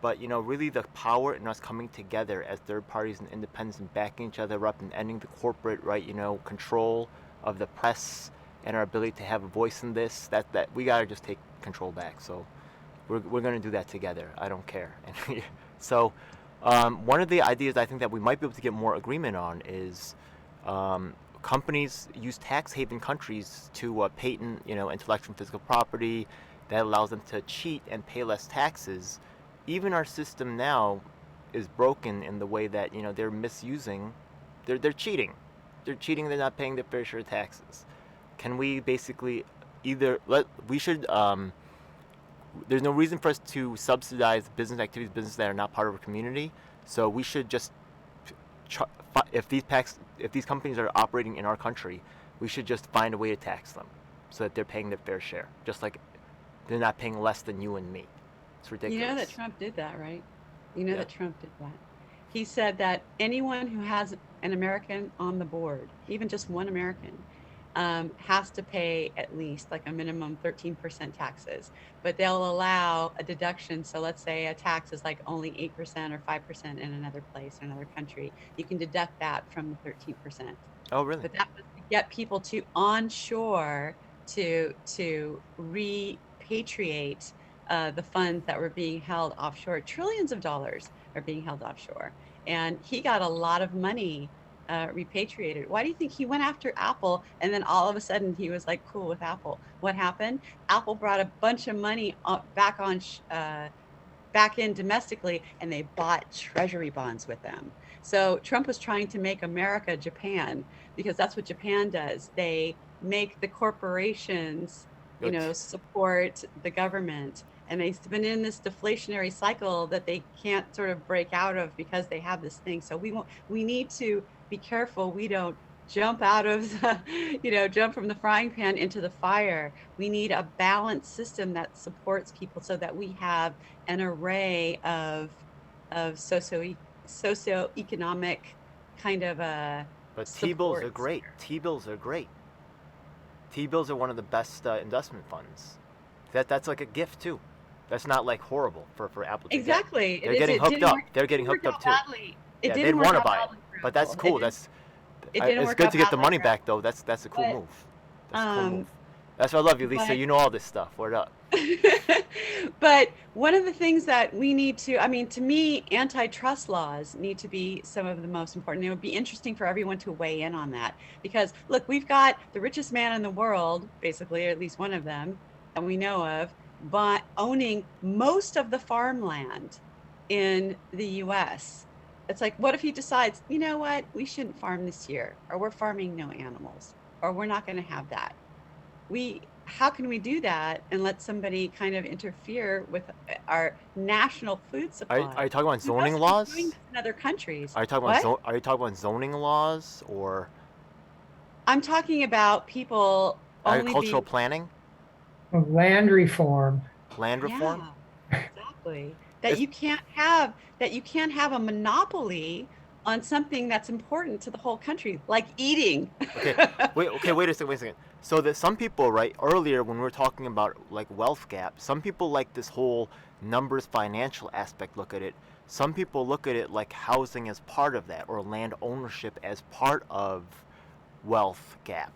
But really, the power in us coming together as third parties and independents and backing each other up and ending the corporate, right, control of the press and our ability to have a voice in this. That we gotta just take control back. So we're gonna do that together. I don't care. So One of the ideas I think that we might be able to get more agreement on is companies use tax haven countries to patent, intellectual and physical property. That allows them to cheat and pay less taxes. Even our system now is broken in the way that they're misusing. They're cheating. They're cheating. They're not paying their fair share of taxes. Can we basically we should there's no reason for us to subsidize businesses that are not part of our community. So we should just if these companies are operating in our country, we should just find a way to tax them so that they're paying their fair share, just like they're not paying less than you and me. It's ridiculous. You know that Trump did that, right? You know Yeah. that Trump did that. He said that anyone who has an American on the board, even just one American, has to pay at least like a minimum 13% taxes, but they'll allow a deduction. So let's say a tax is like only 8% or 5% in another place, in another country. You can deduct that from the 13%. Oh, really? But that was to get people to onshore to repatriate the funds that were being held offshore. Trillions of dollars are being held offshore. And he got a lot of money repatriated. Why do you think he went after Apple and then all of a sudden he was like cool with Apple? What happened? Apple brought a bunch of money back in domestically, and they bought treasury bonds with them. So Trump was trying to make America Japan, because that's what Japan does. They make the corporations, support the government, and they've been in this deflationary cycle that they can't sort of break out of because they have this thing. So we need to be careful we don't jump out of the, jump from the frying pan into the fire. We need a balanced system that supports people so that we have an array of socioeconomic kind of But T-bills are great. T-bills are great. T-bills are one of the best investment funds. That's like a gift too. That's not like horrible for Apple to Exactly. get. They're getting hooked up. They're getting hooked up too. It They didn't want to work buy out it, badly for but that's Apple. cool. It didn't It's work good out to get the badly money for back though. That's a cool But, move. That's a cool move. That's why I love you, Lisa. but- You know all this stuff. Word up. But one of the things that we need to, to me, antitrust laws need to be some of the most important. It would be interesting for everyone to weigh in on that, because look, we've got the richest man in the world, basically, or at least one of them that we know of, but owning most of the farmland in the US. It's like, what if he decides, you know what, we shouldn't farm this year, or we're farming no animals, or we're not going to have that. How can we do that and let somebody kind of interfere with our national food supply? Are you talking about We must zoning be laws? doing this in other countries. Are you talking What? about are you talking about zoning laws or I'm talking about people only agricultural being, planning, Land reform. land reform? Yeah, exactly. That you can't have a monopoly on something that's important to the whole country, like eating. Okay, wait a second. So that some people, right, earlier when we were talking about like wealth gap, some people like this whole numbers financial aspect look at it. Some people look at it like housing as part of that, or land ownership as part of wealth gap,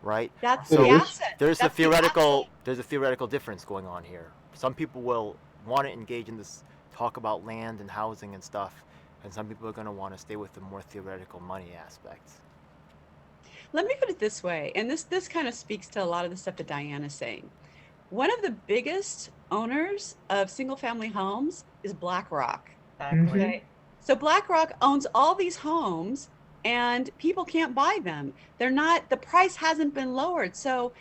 right? That's So the asset. there's a That's the theoretical asset. there's a theoretical difference going on here. Some people will want to engage in this talk about land and housing and stuff, and some people are going to want to stay with the more theoretical money aspects. Let me put it this way, and this kind of speaks to a lot of the stuff that Diane is saying. One of the biggest owners of single family homes is BlackRock. Exactly. Okay. So BlackRock owns all these homes and people can't buy them. The price hasn't been lowered. So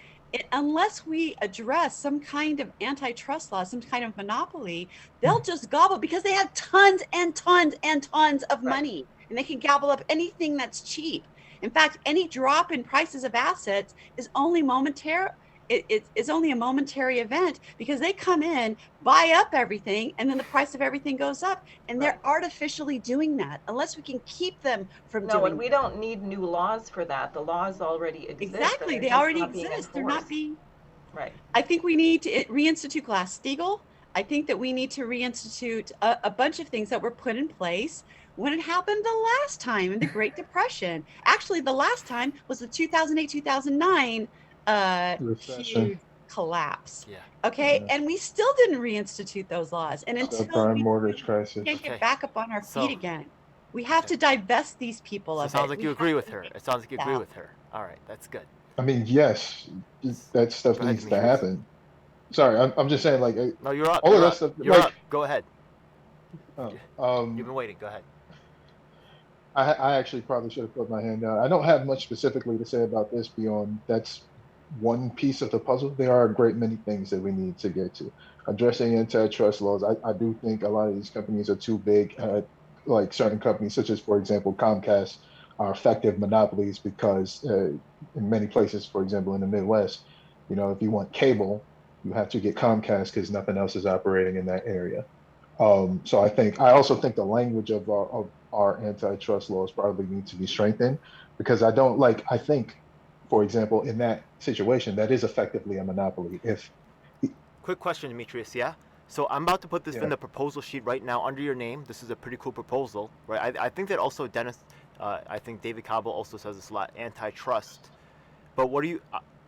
unless we address some kind of antitrust law, some kind of monopoly, they'll just gobble, because they have tons and tons and tons of money, and they can gobble up anything that's cheap. In fact, any drop in prices of assets is only momentary. It's only a momentary event, because they come in, buy up everything, and then the price of everything goes up. And they're artificially doing that. Unless we can keep them from No, doing and we don't need new laws for that. The laws already exist. and Exactly. they're They just already not being exist. They're not enforced. being. Right. I think we need to reinstitute Glass-Steagall. I think that we need to reinstitute a bunch of things that were put in place when it happened the last time in the Great Depression. Actually, the last time was the 2008-2009 Recession. huge collapse. Yeah. Okay, Yeah. and we still didn't reinstitute those laws, and until Subprime we mortgage crisis. can't Okay. get back up on our So- feet again, we have Okay. to divest these people So it of sounds it. like We you agree have with to her. make It sounds like you agree out. with her. All right, that's good. I mean, yes, that stuff Go ahead, needs to Demetrius. happen. Sorry, I'm just saying, like, No, you're up. all You're of that up. stuff, You're like, up. Go ahead. oh, You've been waiting. Go ahead. I actually probably should have put my hand down. I don't have much specifically to say about this beyond that's one piece of the puzzle. There are a great many things that we need to get to. Addressing antitrust laws, I do think a lot of these companies are too big. Like certain companies, such as, for example, Comcast, are effective monopolies because in many places, for example, in the Midwest, if you want cable, you have to get Comcast because nothing else is operating in that area. So I also think the language of our antitrust laws probably need to be strengthened because I think, for example, in that situation, that is effectively a monopoly. If Quick question, Demetrius. Yeah. So I'm about to put this Yeah. in the proposal sheet right now under your name. This is a pretty cool proposal, right? I think that also Dennis, I think David Cobble also says this a lot, antitrust. But what do you?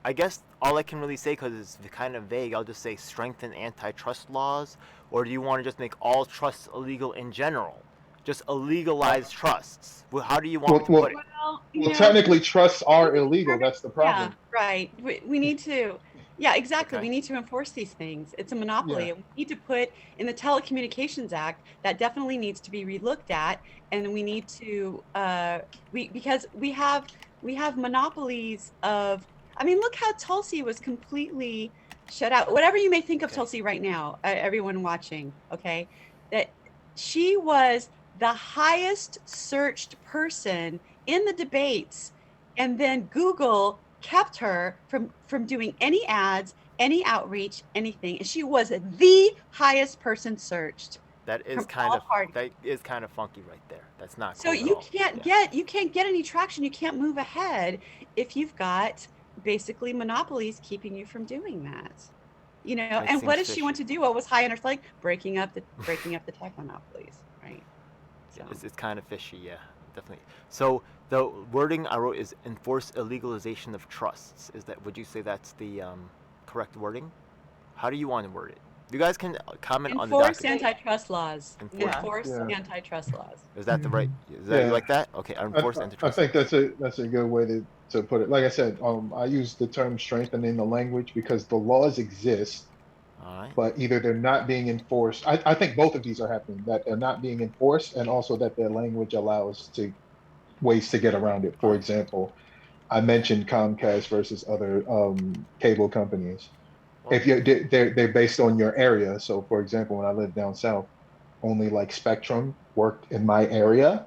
I guess all I can really say, because it's kind of vague, I'll just say strengthen antitrust laws, or do you want to just make all trusts illegal in general? Just illegalize trusts. Well, how do you want me to put it? Well, well, technically, trusts are illegal. That's the Yeah, problem. right. We need to, yeah, exactly. Okay. We need to enforce these things. It's a monopoly. Yeah. And we need to put in the Telecommunications Act that definitely needs to be relooked at, and we need to because we have monopolies of. I mean, look how Tulsi was completely shut out. Whatever you may think of Okay. Tulsi right now, everyone watching, okay, that she was the highest searched person in the debates, and then Google kept her from doing any ads, any outreach, anything, and she was the highest person searched. That is From kind all of parties. that is kind of funky right there. That's not So cool at you all. can't Yeah. get any traction. You can't move ahead if you've got basically monopolies keeping you from doing that. That And what seems does she want to do? What was high on her flag? Breaking up the tech monopolies, right? Yeah, So. it's kind of fishy, yeah, definitely. So the wording I wrote is enforce illegalization of trusts. Would you say that's the correct wording? How do you want to word it? You guys can comment on the Enforce document. antitrust laws. Enforce- Enforce Yeah. antitrust laws. Is that the right? Is that Yeah. you like that? Okay, enforce I antitrust. think that's a good way to put it. Like I said, I use the term strengthening the language because the laws exist, All right. but either they're not being enforced. I think both of these are happening, that they're not being enforced and also that their language allows to ways to get around it. For Right. example, I mentioned Comcast versus other cable companies. Well, If they're based on your area. So for example, when I lived down south, only like Spectrum worked in my area.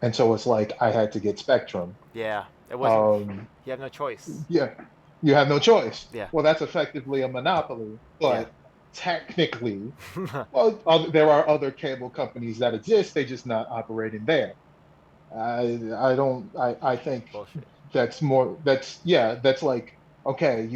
And so it's like I had to get Spectrum. yeah, it wasn't. Um, You have no choice. yeah, you have no choice. Yeah. Well, that's effectively a monopoly, but Yeah. technically, there are other cable companies that exist. They're just not operating there. I think Bullshit. that's like, okay,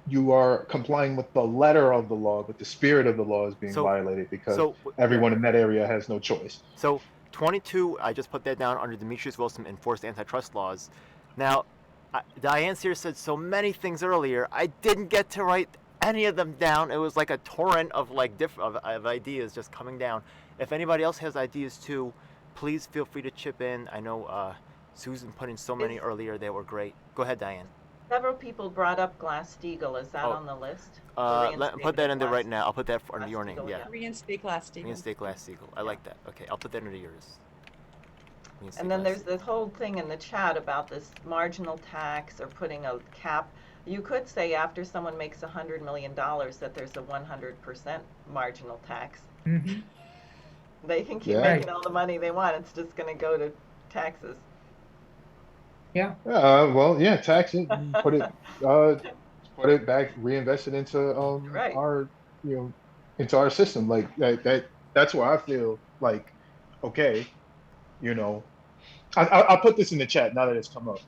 you are complying with the letter of the law, but the spirit of the law is being So- violated because So everyone in that area has no choice. So 22, I just put that down under Demetrius Wilson enforced antitrust laws. Now, Diane Sears said so many things earlier. I didn't get to write any of them down. It was like a torrent of of ideas just coming down. If anybody else has ideas too, please feel free to chip in. I know Susan put in so many earlier. They were great. Go ahead, Diane. Several people brought up Glass-Steagall. Is that Oh. on the list? Put that in there right now. I'll put that under your name. Glass-Steagall, Yeah. yeah. Reinstate Glass-Steagall. Reinstate Glass-Steagall. I like that. Okay, I'll put that under yours. Reinstate And then there's Glass-Steagall. this whole thing in the chat about this marginal tax or putting a cap. You could say after someone makes $100 million that there's a 100% marginal tax. Mhm. They can keep Yeah. making all the money they want. It's just going to go to taxes. Yeah. Well, yeah, tax it, put it back, reinvest it into Right. our into our system. Like that's where I feel like, okay, I'll put this in the chat now that it's come up.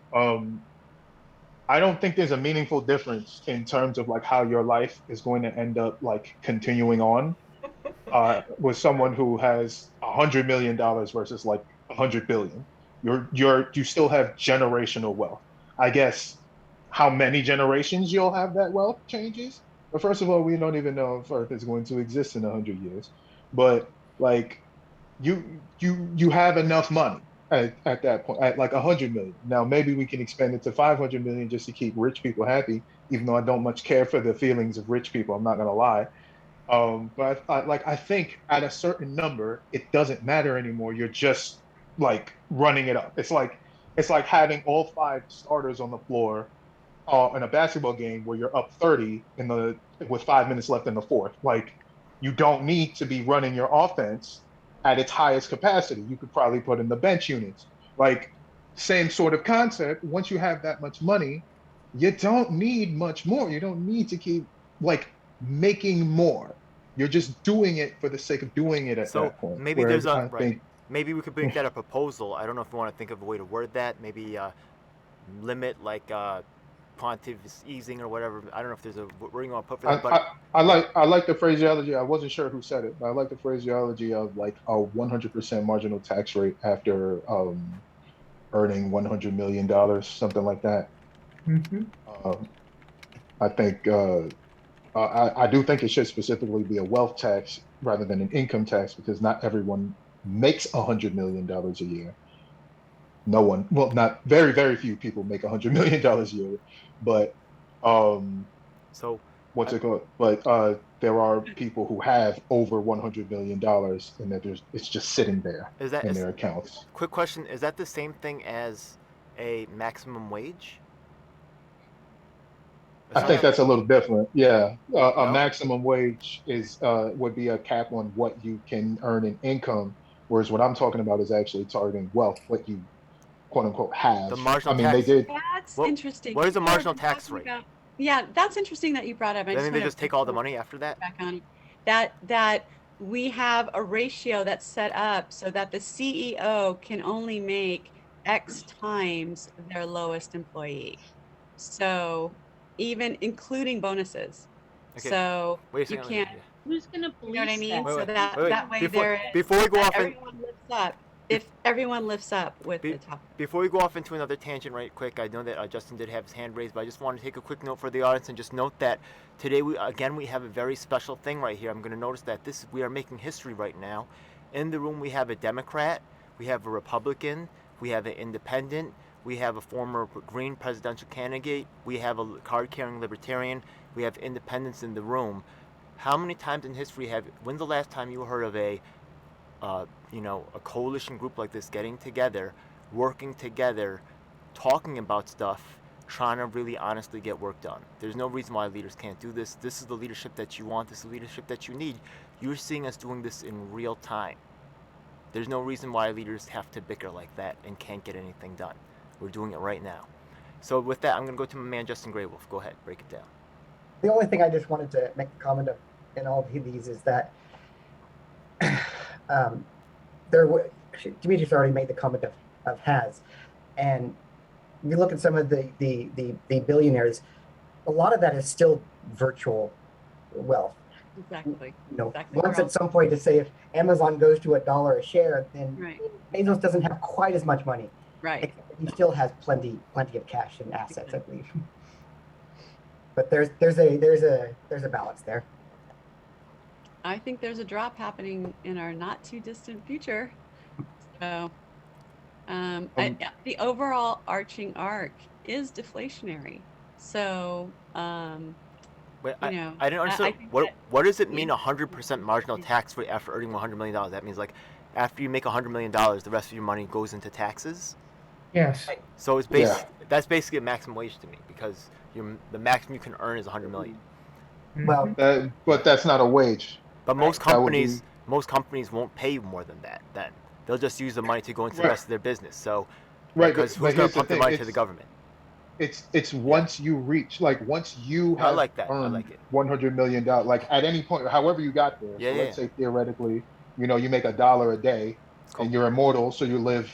I don't think there's a meaningful difference in terms of like how your life is going to end up like continuing on with someone who has $100 million versus like 100 billion. You still have generational wealth. I guess how many generations you'll have that wealth changes. But first of all, we don't even know if Earth is going to exist in 100 years. But like you have enough money at that point, at like 100 million. Now maybe we can expand it to 500 million just to keep rich people happy, even though I don't much care for the feelings of rich people. I'm not gonna lie. But I think at a certain number, it doesn't matter anymore. You're just like running it up. It's like having all five starters on the floor in a basketball game where you're up 30 in the with 5 minutes left in the fourth. Like you don't need to be running your offense at its highest capacity. You could probably put in the bench units. Like same sort of concept. Once you have that much money, you don't need much more. You don't need to keep like making more. You're just doing it for the sake of doing it at So that point. maybe Whereas there's a I right. think Maybe we could make that a proposal. I don't know if you want to think of a way to word that. Maybe limit like quantitative easing or whatever. I don't know if there's a word you want to put for I, that, but I like the phraseology. I wasn't sure who said it, but I like the phraseology of like a 100% marginal tax rate after earning $100 million, something like that. Mm-hmm. Um, I think I do think it should specifically be a wealth tax rather than an income tax because not everyone makes $100 million a year. No one, well, not very few people make $100 million a year, but um, so what's I, it called? But there are people who have over $100 million and that it's just sitting there is that in is their accounts. quick question? Is that the same thing as a maximum wage? I think Essentially, that's a little different. Yeah, a no. maximum wage is would be a cap on what you can earn in income, whereas what I'm talking about is actually targeting wealth, what you quote unquote have. The marginal I mean, they tax. did. That's What interesting. what is the People have marginal been tax talking rate? about, yeah, that's interesting that you brought up. I just Then they want just take all the money after that. back on that we have a ratio that's set up so that the CEO can only make X times their lowest employee. So even including bonuses. Okay. So Wait a you second. can't, Who's gonna you know what I police mean? that? So Wait, that wait. that way Before there before we go that off and everyone lifts up. If everyone lifts up with Be, the top. before we go off into another tangent right quick, I know that Justin did have his hand raised, but I just want to take a quick note for the audience and just note that today we have a very special thing right here. I'm going to notice that we are making history right now. In the room we have a Democrat, we have a Republican, we have an independent, we have a former Green presidential candidate, we have a card-carrying libertarian, we have independents in the room. How many times in history when's the last time you heard of a a coalition group like this getting together, working together, talking about stuff, trying to really honestly get work done? There's no reason why leaders can't do this. This is the leadership that you want. This is the leadership that you need. You're seeing us doing this in real time. There's no reason why leaders have to bicker like that and can't get anything done. We're doing it right now. So with that, I'm going to go to my man Justin Graywolf. Go ahead, break it down. The only thing I just wanted to make a comment of in all of these is that Demetrius already made the comment of has, and you look at some of the billionaires, a lot of that is still virtual wealth. Exactly. Exactly. Once at some point to say if Amazon goes to $1 a share, then right. Bezos doesn't have quite as much money. Right. He still has plenty of cash and assets, I believe. But there's a balance there. I think there's a drop happening in our not too distant future. So the overall arching arc is deflationary. So Wait, I didn't understand. What does it mean 100% marginal tax rate after earning $100 million? That means like after you make $100 million, the rest of your money goes into taxes? Yes. So it's that's basically a maximum wage to me because the maximum you can earn is $100 million. Well, but that's not a wage. But most companies won't pay you more than that. Then they'll just use the money to go into the rest of their business. So because who's going to pump the money to the government? It's once you reach once you have earned $100 million, like at any point, however you got there. So let's say theoretically, you make $1 a day, and you're immortal, so you live,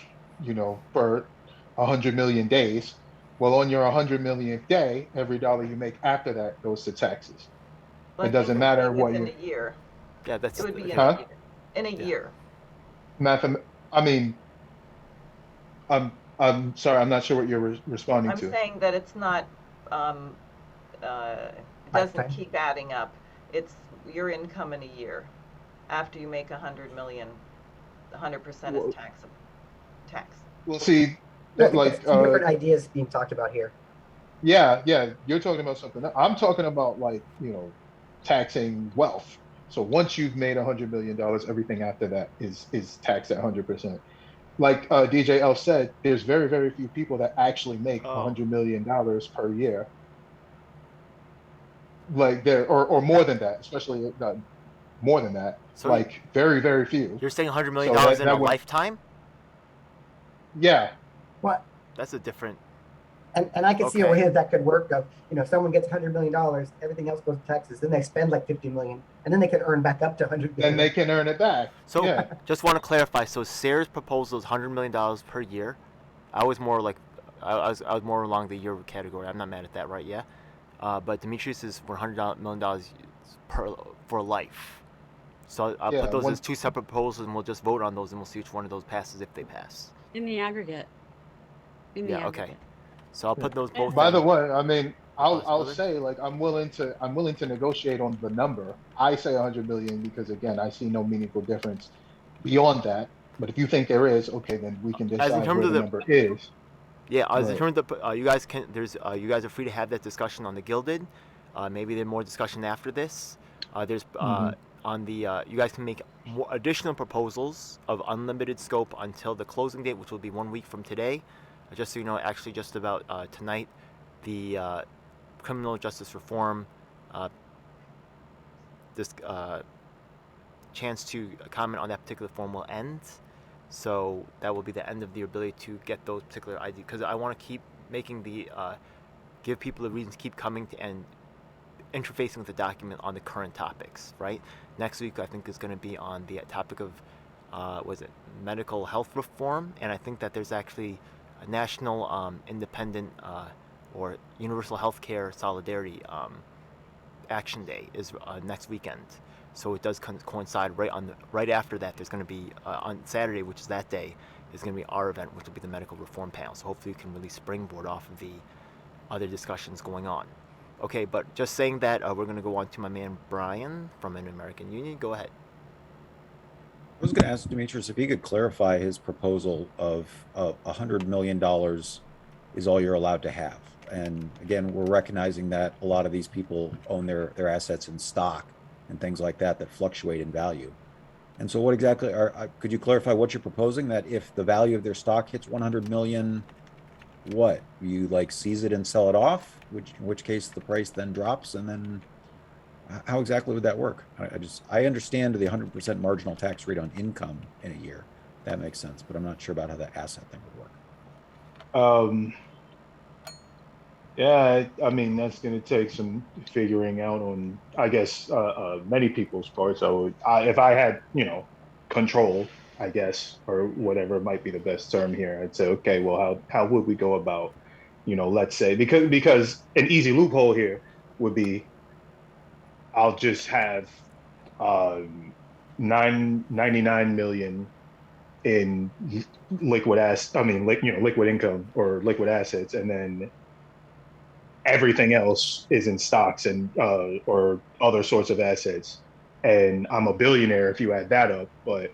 for 100 million days. Well, on your 100 millionth day, every dollar you make after that goes to taxes. It doesn't matter what in a year. Yeah, that's. It would be in a year. I mean, I'm sorry, I'm not sure what you're responding to. I'm saying that it's not um, doesn't Lifetime. keep adding up. It's your income in a year. After you make 100 million, 100% Well, is taxable. Tax. well, see, I that think that's like, two different ideas being talked about here. yeah, yeah, you're talking about something. I'm talking about like, taxing wealth. So once you've made $100 million, everything after that is taxed at 100%. Like DJ L said, there's very, very few people that actually make Oh, $100 million per year. Like there, or more than that, especially more than that. so Like very, very few. you're saying $100 million So that in a that would, lifetime? yeah, What? That's a different. And I could see a Okay. way that could work of, someone gets $100 million, everything else goes to taxes, then they spend like 50 million, and then they can earn back up to 100 then they million. can earn it back. So Yeah. just want to clarify. So Sarah's proposal is $100 million per year. I was more like, I was more along the year category. I'm not mad at that, right? Yeah. But Demetrius is $100 million for life. So I'll Yeah. put those as two separate proposals, and we'll just vote on those, and we'll see which one of those passes if they pass. In the aggregate. In the Yeah. Okay. aggregate. So I'll put those both By in. the way, I mean, I'll Possibility. say like I'm willing to negotiate on the number. I say 100 million because again, I see no meaningful difference beyond that. But if you think there is, okay, then we can As in decide terms where of the the number is. Yeah, as in Right. terms of you guys can, you guys are free to have that discussion on the Gilded. Maybe there's more discussion after this. There's Hmm. on the you guys can make more additional proposals of unlimited scope until the closing date, which will be 1 week from today. Just so you know, actually, just about tonight, the criminal justice reform this chance to comment on that particular form will end. So that will be the end of the ability to get those particular ideas. Because I want to keep making the give people a reason to keep coming to and interfacing with the document on the current topics. Right. Next week I think is going to be on the topic of was it medical health reform, and I think that there's actually a national independent or universal healthcare solidarity action day is next weekend. So it does coincide right after that. There's going to be on Saturday, which is that day, is going to be our event, which will be the medical reform panel. So hopefully you can really springboard off of the other discussions going on. Okay, but just saying that, we're going to go on to my man Brian from an American Union. Go ahead. I was going to ask Demetrius if he could clarify his proposal of $100 million is all you're allowed to have. And again, we're recognizing that a lot of these people own their assets in stock and things like that fluctuate in value. And so what exactly could you clarify what you're proposing? That if the value of their stock hits 100 million, what? You like seize it and sell it off, in which case the price then drops, and then how exactly would that work? I understand the 100% marginal tax rate on income in a year. That makes sense, but I'm not sure about how that asset thing would work. Yeah, I mean that's going to take some figuring out on, I guess, many people's parts. If I had, control, I guess, or whatever might be the best term here, I'd say, okay, well, how would we go about, let's say, because an easy loophole here would be, I'll just have 99 million in liquid income or liquid assets, and then everything else is in stocks and or other sorts of assets. And I'm a billionaire if you add that up, but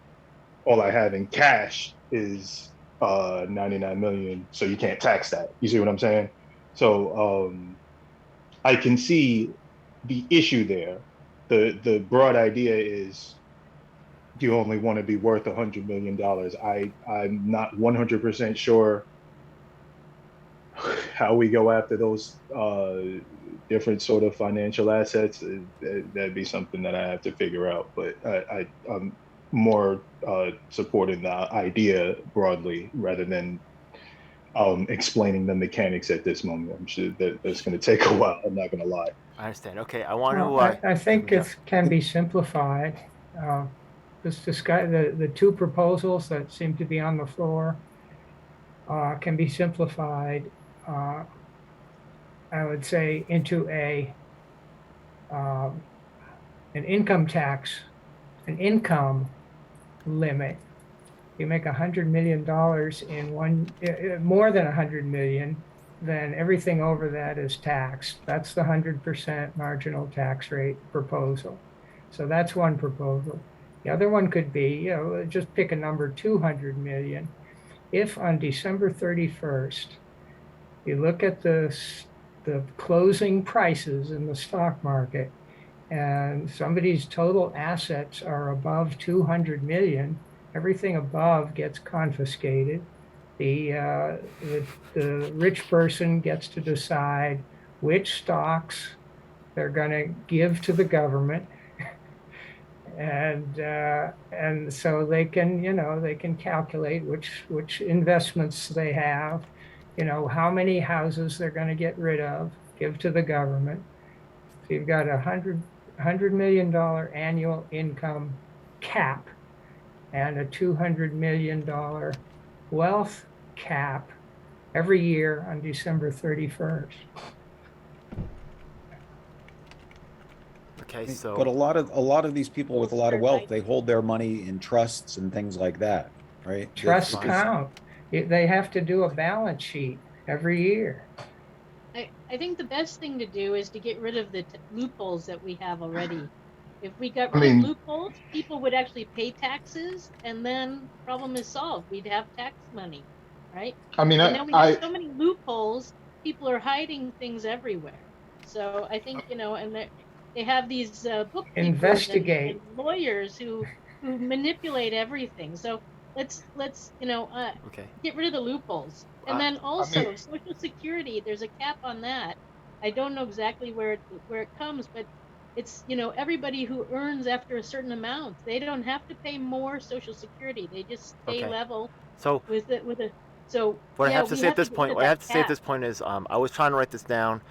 all I have in cash is 99 million. So you can't tax that. You see what I'm saying? So I can see the issue there. The broad idea is you only want to be worth $100 million. I'm not 100% sure how we go after those different sort of financial assets. That'd be something that I have to figure out. But I'm more supporting the idea broadly rather than explaining the mechanics at this moment. I'm sure that's going to take a while. I'm not going to lie. I understand. Okay, I want Well, to. I think it can be simplified. The two proposals that seem to be on the floor can be simplified, I would say, into an income tax, an income limit. You make $100 million in more than 100 million, then everything over that is taxed. That's the 100% marginal tax rate proposal. So that's one proposal. The other one could be, just pick a number, 200 million. If on December 31st, you look at the closing prices in the stock market, and somebody's total assets are above 200 million, everything above gets confiscated. The rich person gets to decide which stocks they're going to give to the government, and so they can they can calculate which investments they have, how many houses they're going to get rid of, give to the government. So you've got $100 million annual income cap and a $200 million wealth cap every year on December 31st. Okay, But so a lot of these people with a lot of wealth, they hold their money in trusts and things like that, right? Trusts fine. count. They have to do a balance sheet every year. I think the best thing to do is to get rid of the loopholes that we have already. If we got I rid of mean, loopholes, people would actually pay taxes, and then problem is solved. We'd have tax money, right? I mean, But now we have so many loopholes, people are hiding things everywhere. So I think, and they have these bookkeepers Investigate. and lawyers who manipulate everything. So let's okay. get rid of the loopholes. And then I also mean, Social Security, there's a cap on that. I don't know exactly where it comes, but it's everybody who earns after a certain amount, they don't have to pay more Social Security. They just stay Okay. level So with it. So what I yeah, have to we say at have to this get rid point, of what I that have to say at cap. this point is, I was trying to write this down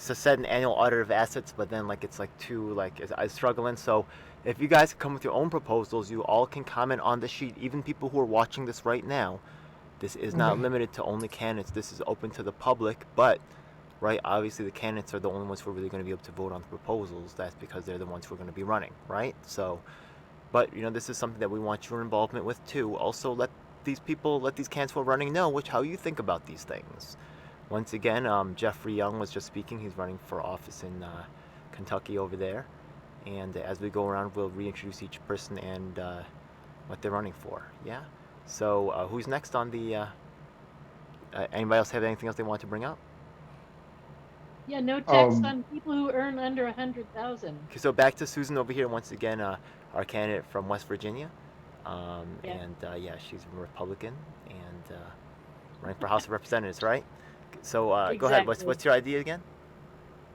to set an annual audit of assets, but then like it's like too like I was struggling. So if you guys come with your own proposals, you all can comment on the sheet. Even people who are watching this right now, this is not limited to only candidates. This is open to the public, but right, obviously the candidates are the only ones who are really going to be able to vote on the proposals. That's because they're the ones who are going to be running, right? So, but this is something that we want your involvement with too. Also, let these candidates who are running know how you think about these things. Once again, Jeffrey Young was just speaking. He's running for office in Kentucky over there. And as we go around, we'll reintroduce each person and what they're running for. Yeah. So who's next on the? Anybody else have anything else they want to bring up? Yeah, no tax on people who earn under 100,000. Okay, so back to Susan over here once again, our candidate from West Virginia, Yeah. and she's a Republican and running for House of Representatives, right? So go ahead. Exactly. What's your idea again?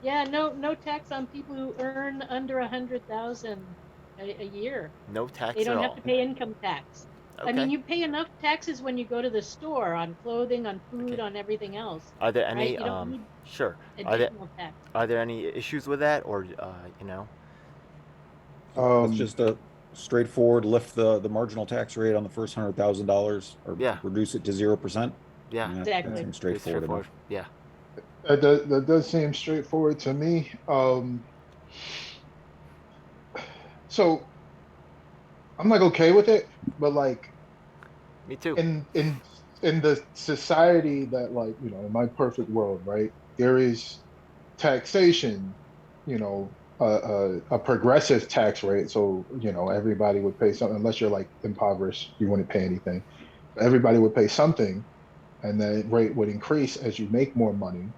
Yeah, no tax on people who earn under 100,000 a year. No tax They at don't all. have to pay income tax. Okay. I mean, you pay enough taxes when you go to the store on clothing, on food, Okay. on everything else. Are there Right? any? You don't need Sure. additional tax. Are there any issues with that, or It's just a straightforward lift the marginal tax rate on the first $100,000 or Yeah. reduce it to 0%. Yeah. Exactly. That seems Pretty straightforward enough. Yeah. that does seem straightforward to me. So I'm like okay with it, but like Me too. in the society that in my perfect world, right, there is taxation, a progressive tax rate. So everybody would pay something unless you're like impoverished, you wouldn't pay anything. Everybody would pay something, and that rate would increase as you make more money.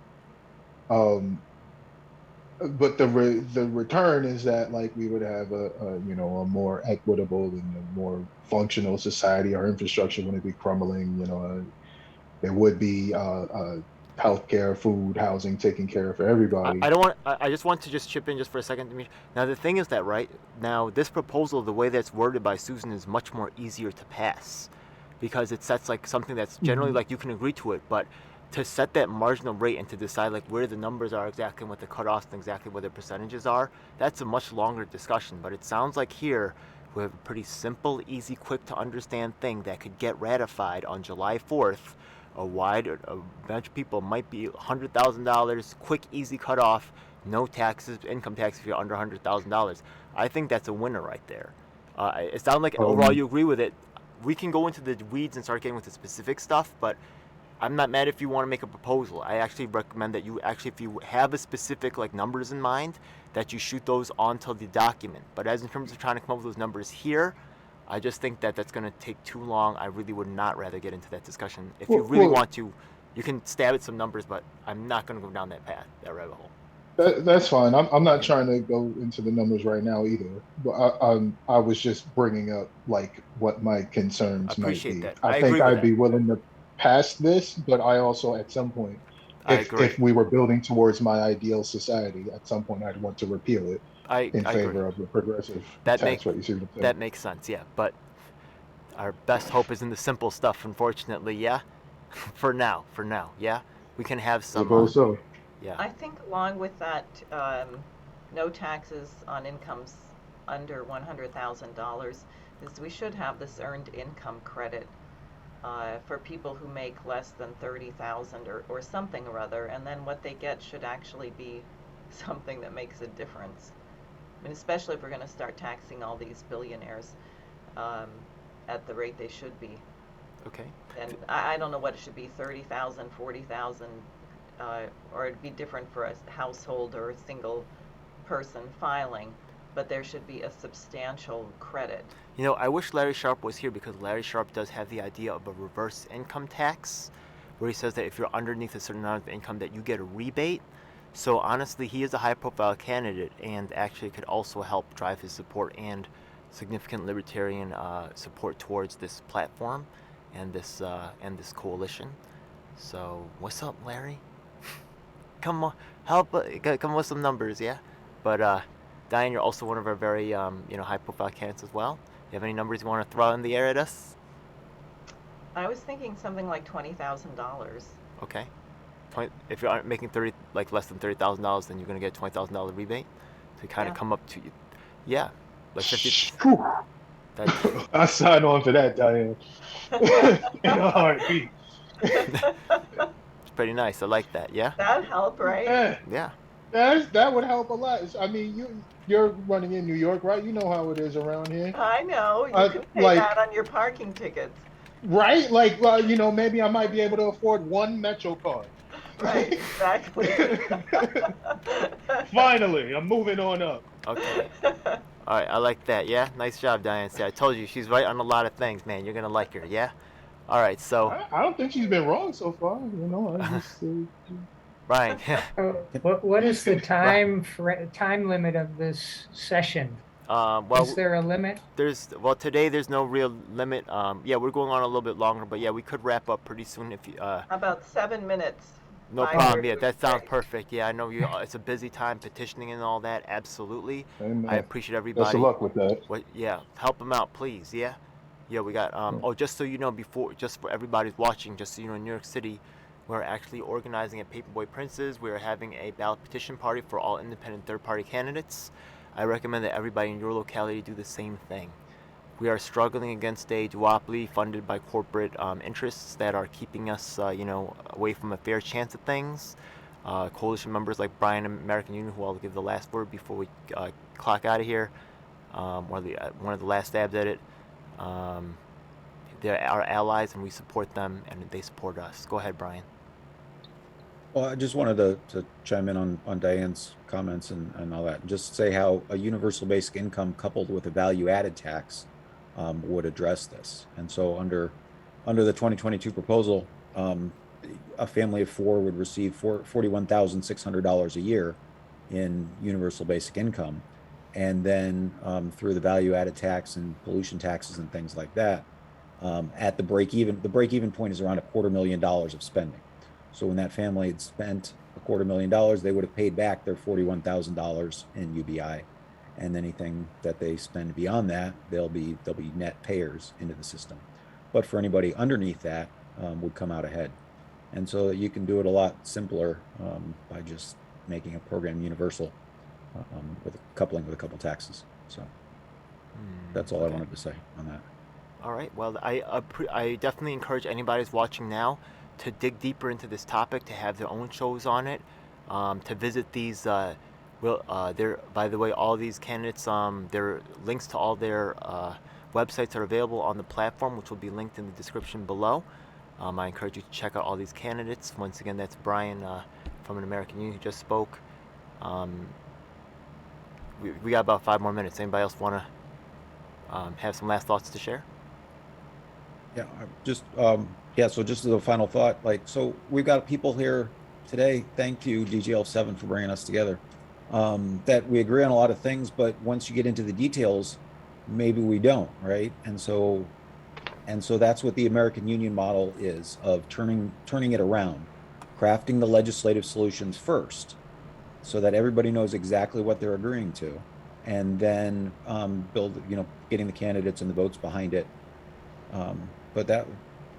But the return is that we would have a more equitable and a more functional society. Our infrastructure wouldn't be crumbling. There would be healthcare, food, housing taken care of for everybody. I just want to just chip in just for a second. Now the thing is that right now this proposal, the way that's worded by Susan, is much more easier to pass, because it sets something that's generally you can agree to it, but to set that marginal rate and to decide where the numbers are exactly, and what the cutoffs and exactly what the percentages are, that's a much longer discussion. But it sounds like here we have a pretty simple, easy, quick to understand thing that could get ratified on July 4th. A bunch of people might be $100,000, quick, easy cutoff, no taxes, income tax if you're under $100,000. I think that's a winner right there. It sounds like overall you agree with it. We can go into the weeds and start getting with the specific stuff, but I'm not mad if you want to make a proposal. I actually recommend that you actually, if you have a specific like numbers in mind, that you shoot those onto the document. But as in terms of trying to come up with those numbers here, I just think that that's going to take too long. I really would not rather get into that discussion. If you really want to, you can stab at some numbers, but I'm not going to go down that path, that rabbit hole. That's fine. I'm not trying to go into the numbers right now either. But I was just bringing up like what my concerns might Appreciate be. that. I I think agree with I'd that. be willing to pass this, but I also at some point, I if agree. we were building towards my ideal society, at some point I'd want to repeal it I in agree. favor of the progressive That tax rate. You see what I'm saying? that makes sense, yeah. But our best hope is in the simple stuff, unfortunately, yeah. For now, yeah. We can have some. Suppose so. Yeah. I think along with that, no taxes on incomes under $100,000 is we should have this earned income credit for people who make less than 30,000 or something or other, and then what they get should actually be something that makes a difference. I mean, especially if we're going to start taxing all these billionaires at the rate they should be. Okay. And I don't know what it should be, 30,000, 40,000, or it'd be different for a household or a single person filing, but there should be a substantial credit. You know, I wish Larry Sharp was here because Larry Sharp does have the idea of a reverse income tax, where he says that if you're underneath a certain amount of income that you get a rebate. So honestly, he is a high-profile candidate and actually could also help drive his support and significant libertarian support towards this platform and this coalition. So what's up, Larry? Come on, help! Come with some numbers, yeah. But Diane, you're also one of our very high-profile candidates as well. You have any numbers you want to throw in the air at us? I was thinking something like $20,000. Okay. If you're making less than $30,000, then you're gonna get a $20,000 rebate to kind of come up to you. Yeah, like 50. I signed on for that, Diane. In a heartbeat. It's pretty nice. I like that. Yeah. That'd help, right? Yeah. That would help a lot. I mean, you're running in New York, right? You know how it is around here. I know. You can pay that on your parking tickets. Right? Like, maybe I might be able to afford one Metro card. Right, exactly. Finally, I'm moving on up. Okay. All right, I like that. Yeah, nice job, Diane. See, I told you she's right on a lot of things, man. You're gonna like her. Yeah. All right, so. I don't think she's been wrong so far. I just. Brian. What is the time limit of this session? Well, is there a limit? Today there's no real limit. Yeah, we're going on a little bit longer, but yeah, we could wrap up pretty soon if you. About 7 minutes. No problem. Yeah, that sounds perfect. Yeah, I know you. It's a busy time petitioning and all that. Absolutely. Amen. I appreciate everybody. Best of luck with that. Yeah, help them out, please. Yeah. Yeah, we got. Just so you know, just for everybody's watching, just so you know, in New York City, we're actually organizing at Paperboy Prince's. We're having a ballot petition party for all independent third-party candidates. I recommend that everybody in your locality do the same thing. We are struggling against a duopoly funded by corporate interests that are keeping us, away from a fair chance of things. Coalition members like Brian and American Union, who I'll give the last word before we clock out of here, one of the last stabs at it. They're our allies, and we support them, and they support us. Go ahead, Brian. Well, I just wanted to chime in on Diane's comments and all that, and just say how a universal basic income coupled with a value-added tax would address this. And so under the 2022 proposal, a family of four would receive $41,600 a year in universal basic income. And then through the value-added tax and pollution taxes and things like that, at the break-even point is around $250,000 of spending. So when that family had spent $250,000, they would have paid back their $41,000 in UBI, and anything that they spend beyond that, they'll be net payers into the system. But for anybody underneath that, would come out ahead. And so you can do it a lot simpler by just making a program universal, with coupling with a couple taxes. So that's all I wanted to say on that. All right. Well, I definitely encourage anybody who's watching now to dig deeper into this topic, to have their own shows on it, to visit these. By the way, all these candidates, their links to all their websites are available on the platform, which will be linked in the description below. I encourage you to check out all these candidates. Once again, that's Brian from an American Union who just spoke. We got about 5 more minutes. Anybody else want to have some last thoughts to share? Yeah, so just as a final thought, so we've got people here today. Thank you, DGL7, for bringing us together. That we agree on a lot of things, but once you get into the details, maybe we don't, right? And so that's what the American Union model is, of turning it around, crafting the legislative solutions first, so that everybody knows exactly what they're agreeing to, and then getting the candidates and the votes behind it. But that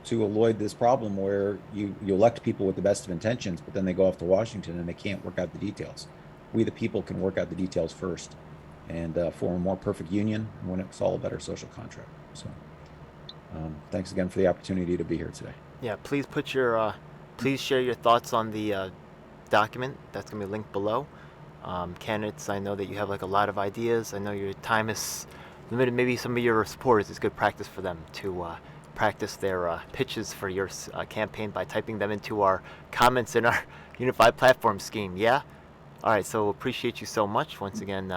to avoid this problem where you elect people with the best of intentions, but then they go off to Washington and they can't work out the details. We, the people, can work out the details first and form a more perfect union when it's all a better social contract. So thanks again for the opportunity to be here today. Yeah, please put your, please share your thoughts on the document. That's going to be linked below. Candidates, I know that you have a lot of ideas. I know your time is limited. Maybe some of your supporters, it's good practice for them to practice their pitches for your campaign by typing them into our comments in our unified platform scheme. Yeah? All right, so appreciate you so much. Once again,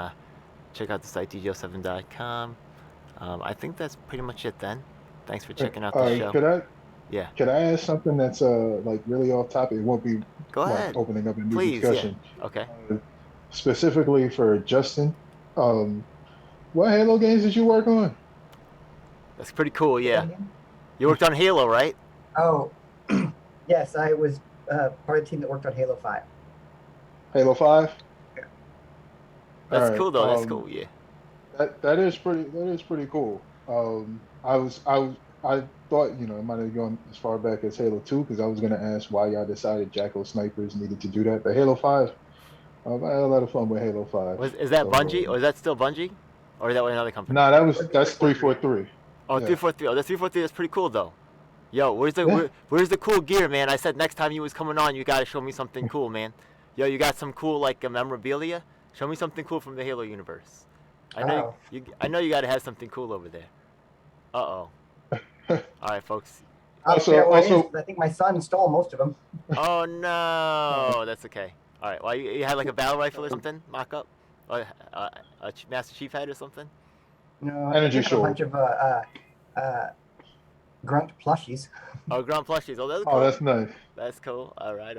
check out the site, dgo7.com. I think that's pretty much it then. Thanks for checking out the show. Could I ask something that's really off topic? It won't be Go ahead. Opening up a new Please, discussion. Yeah. Okay. Specifically for Justin, what Halo games did you work on? That's pretty cool, yeah. You worked on Halo, right? Oh, yes, I was part of the team that worked on Halo 5. Halo 5? Yeah. That's cool though. That's cool, yeah. That is pretty cool. I thought, it might have gone as far back as Halo 2, because I was going to ask why y'all decided Jackal snipers needed to do that. But Halo 5, I had a lot of fun with Halo 5. Is that Bungie, or is that still Bungie? Or is that another company? Nah, that's 343. Oh, yeah. 343. Oh, that's 343. That's pretty cool, though. Yo, where's the cool gear, man? I said next time you was coming on, you got to show me something cool, man. Yo, you got some cool, memorabilia? Show me something cool from the Halo universe. I know you got to have something cool over there. Uh-oh. All right, folks. Also, I think my son stole most of them. Oh no, that's okay. All right, well, you had a battle rifle or something, mock up, or a Master Chief had or something. No, Energy a bunch of grunt plushies. Oh, grunt plushies. Oh, that's cool. Oh, that's nice. That's cool. All right.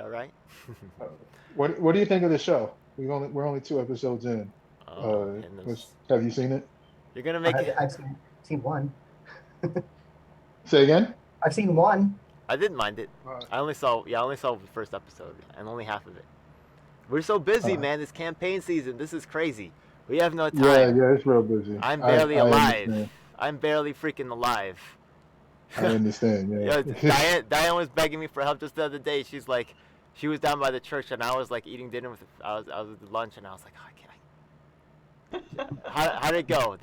What do you think of the show? We're only 2 episodes in. Have you seen it? You're gonna make it. I've seen one. Say again? I've seen one. I didn't mind it. I only saw the first episode and only half of it. We're so busy, man. This campaign season. This is crazy. We have no time. Yeah, it's real busy. I'm barely alive. I'm barely freaking alive. I understand. Yeah. Diane was begging me for help just the other day. She's like, she was down by the church and I was eating dinner with. I was at lunch and I was like, oh, I can't. How did it go?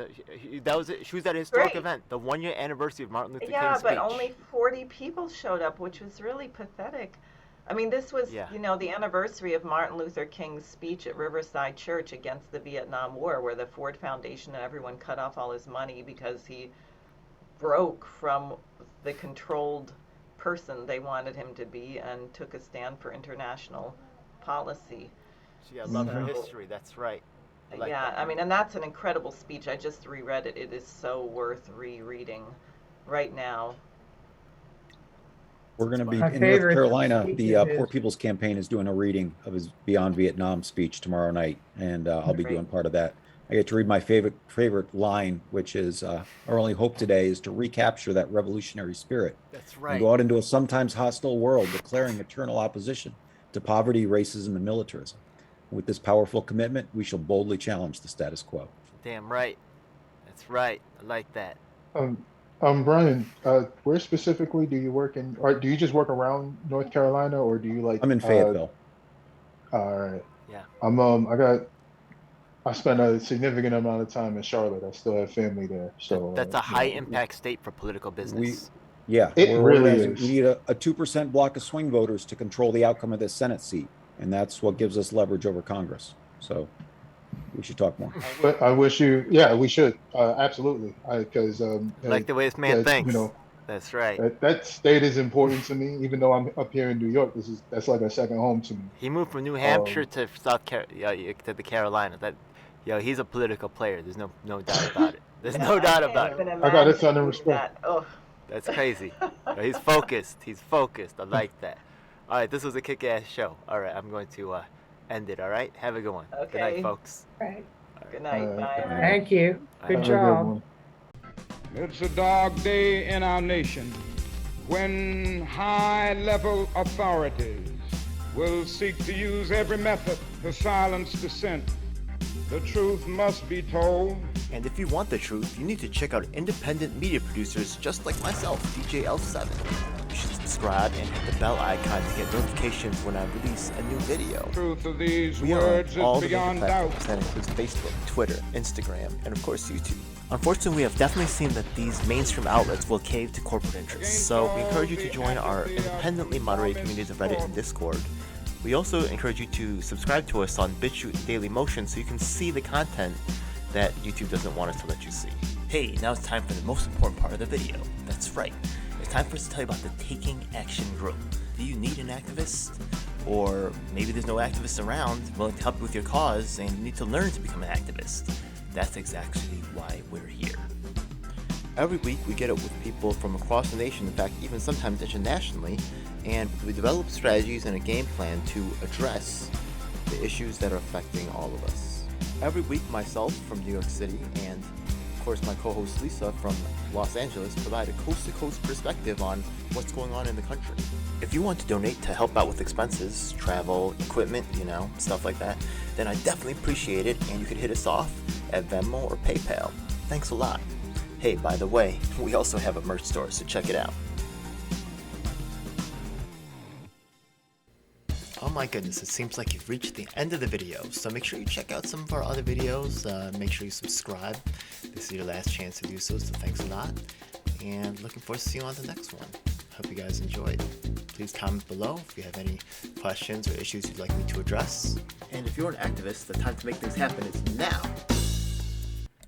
She was at a historic event, the 1-year anniversary of Martin Luther King's speech. Yeah, but only 40 people showed up, which was really pathetic. I mean, this was, the anniversary of Martin Luther King's speech at Riverside Church against the Vietnam War, where the Ford Foundation and everyone cut off all his money because he broke from the controlled person they wanted him to be and took a stand for international policy. I love her history. That's right. I mean, and that's an incredible speech. I just reread it. It is so worth rereading right now. We're going to be in North Carolina. The Poor People's Campaign is doing a reading of his Beyond Vietnam speech tomorrow night, and I'll be doing part of that. I get to read my favorite line, which is, our only hope today is to recapture that revolutionary spirit. That's right. And go out into a sometimes hostile world, declaring eternal opposition to poverty, racism, and militarism. With this powerful commitment, we shall boldly challenge the status quo. Damn right. That's right. I like that. Brian, where specifically do you work in, or do you just work around North Carolina, or do you I'm in Fayetteville. All right. Yeah. I spent a significant amount of time in Charlotte. I still have family there. So that's a high impact state for political business. It really is. We need a 2% block of swing voters to control the outcome of this Senate seat. And that's what gives us leverage over Congress. So we should talk more. We should. Absolutely. Because like the way this man thinks. That's right. That state is important to me, even though I'm up here in New York. That's like a second home to me. He moved from New Hampshire Um, to to the Carolinas. He's a political player. There's no doubt about it. There's no doubt I about can't it. even I got a imagine ton of doing respect. that. Oh. That's crazy. He's focused. He's focused. I like that. All right, this was a kick-ass show. All right, I'm going to end it. All right, have a good one. Good night, Okay. folks. Right. Good night. Bye. Thank you. Good Have a good job. one. It's a dark day in our nation when high-level authorities will seek to use every method to silence dissent. The truth must be told. And if you want the truth, you need to check out independent media producers just like myself, DJ L7. You should subscribe and hit the bell icon to get notifications when I release a new video. Truth of these We are words on all is the major beyond platforms. doubt. That includes Facebook, Twitter, Instagram, and of course YouTube. Unfortunately, we have definitely seen that these mainstream outlets will cave to corporate interests, so we encourage you to join our independently moderated communities of Reddit and Discord. We also encourage you to subscribe to us on BitChute and Daily Motion so you can see the content that YouTube doesn't want us to let you see. Hey, now it's time for the most important part of the video. That's right. It's time for us to tell you about the Taking Action group. Do you need an activist? Or maybe there's no activists around willing to help you with your cause and you need to learn to become an activist. That's exactly why we're here. Every week we get up with people from across the nation, in fact even sometimes internationally, and we develop strategies and a game plan to address the issues that are affecting all of us. Every week myself from New York City and of course my co-host Lisa from Los Angeles provide a coast-to-coast perspective on what's going on in the country. If you want to donate to help out with expenses, travel, equipment, stuff like that, then I definitely appreciate it and you can hit us off at Venmo or PayPal. Thanks a lot. Hey, by the way, we also have a merch store, so check it out. Oh my goodness, it seems like you've reached the end of the video, so make sure you check out some of our other videos, make sure you subscribe. This is your last chance to do so thanks a lot, and looking forward to seeing you on the next one. Hope you guys enjoyed. Please comment below if you have any questions or issues you'd like me to address. And if you're an activist, the time to make things happen is now.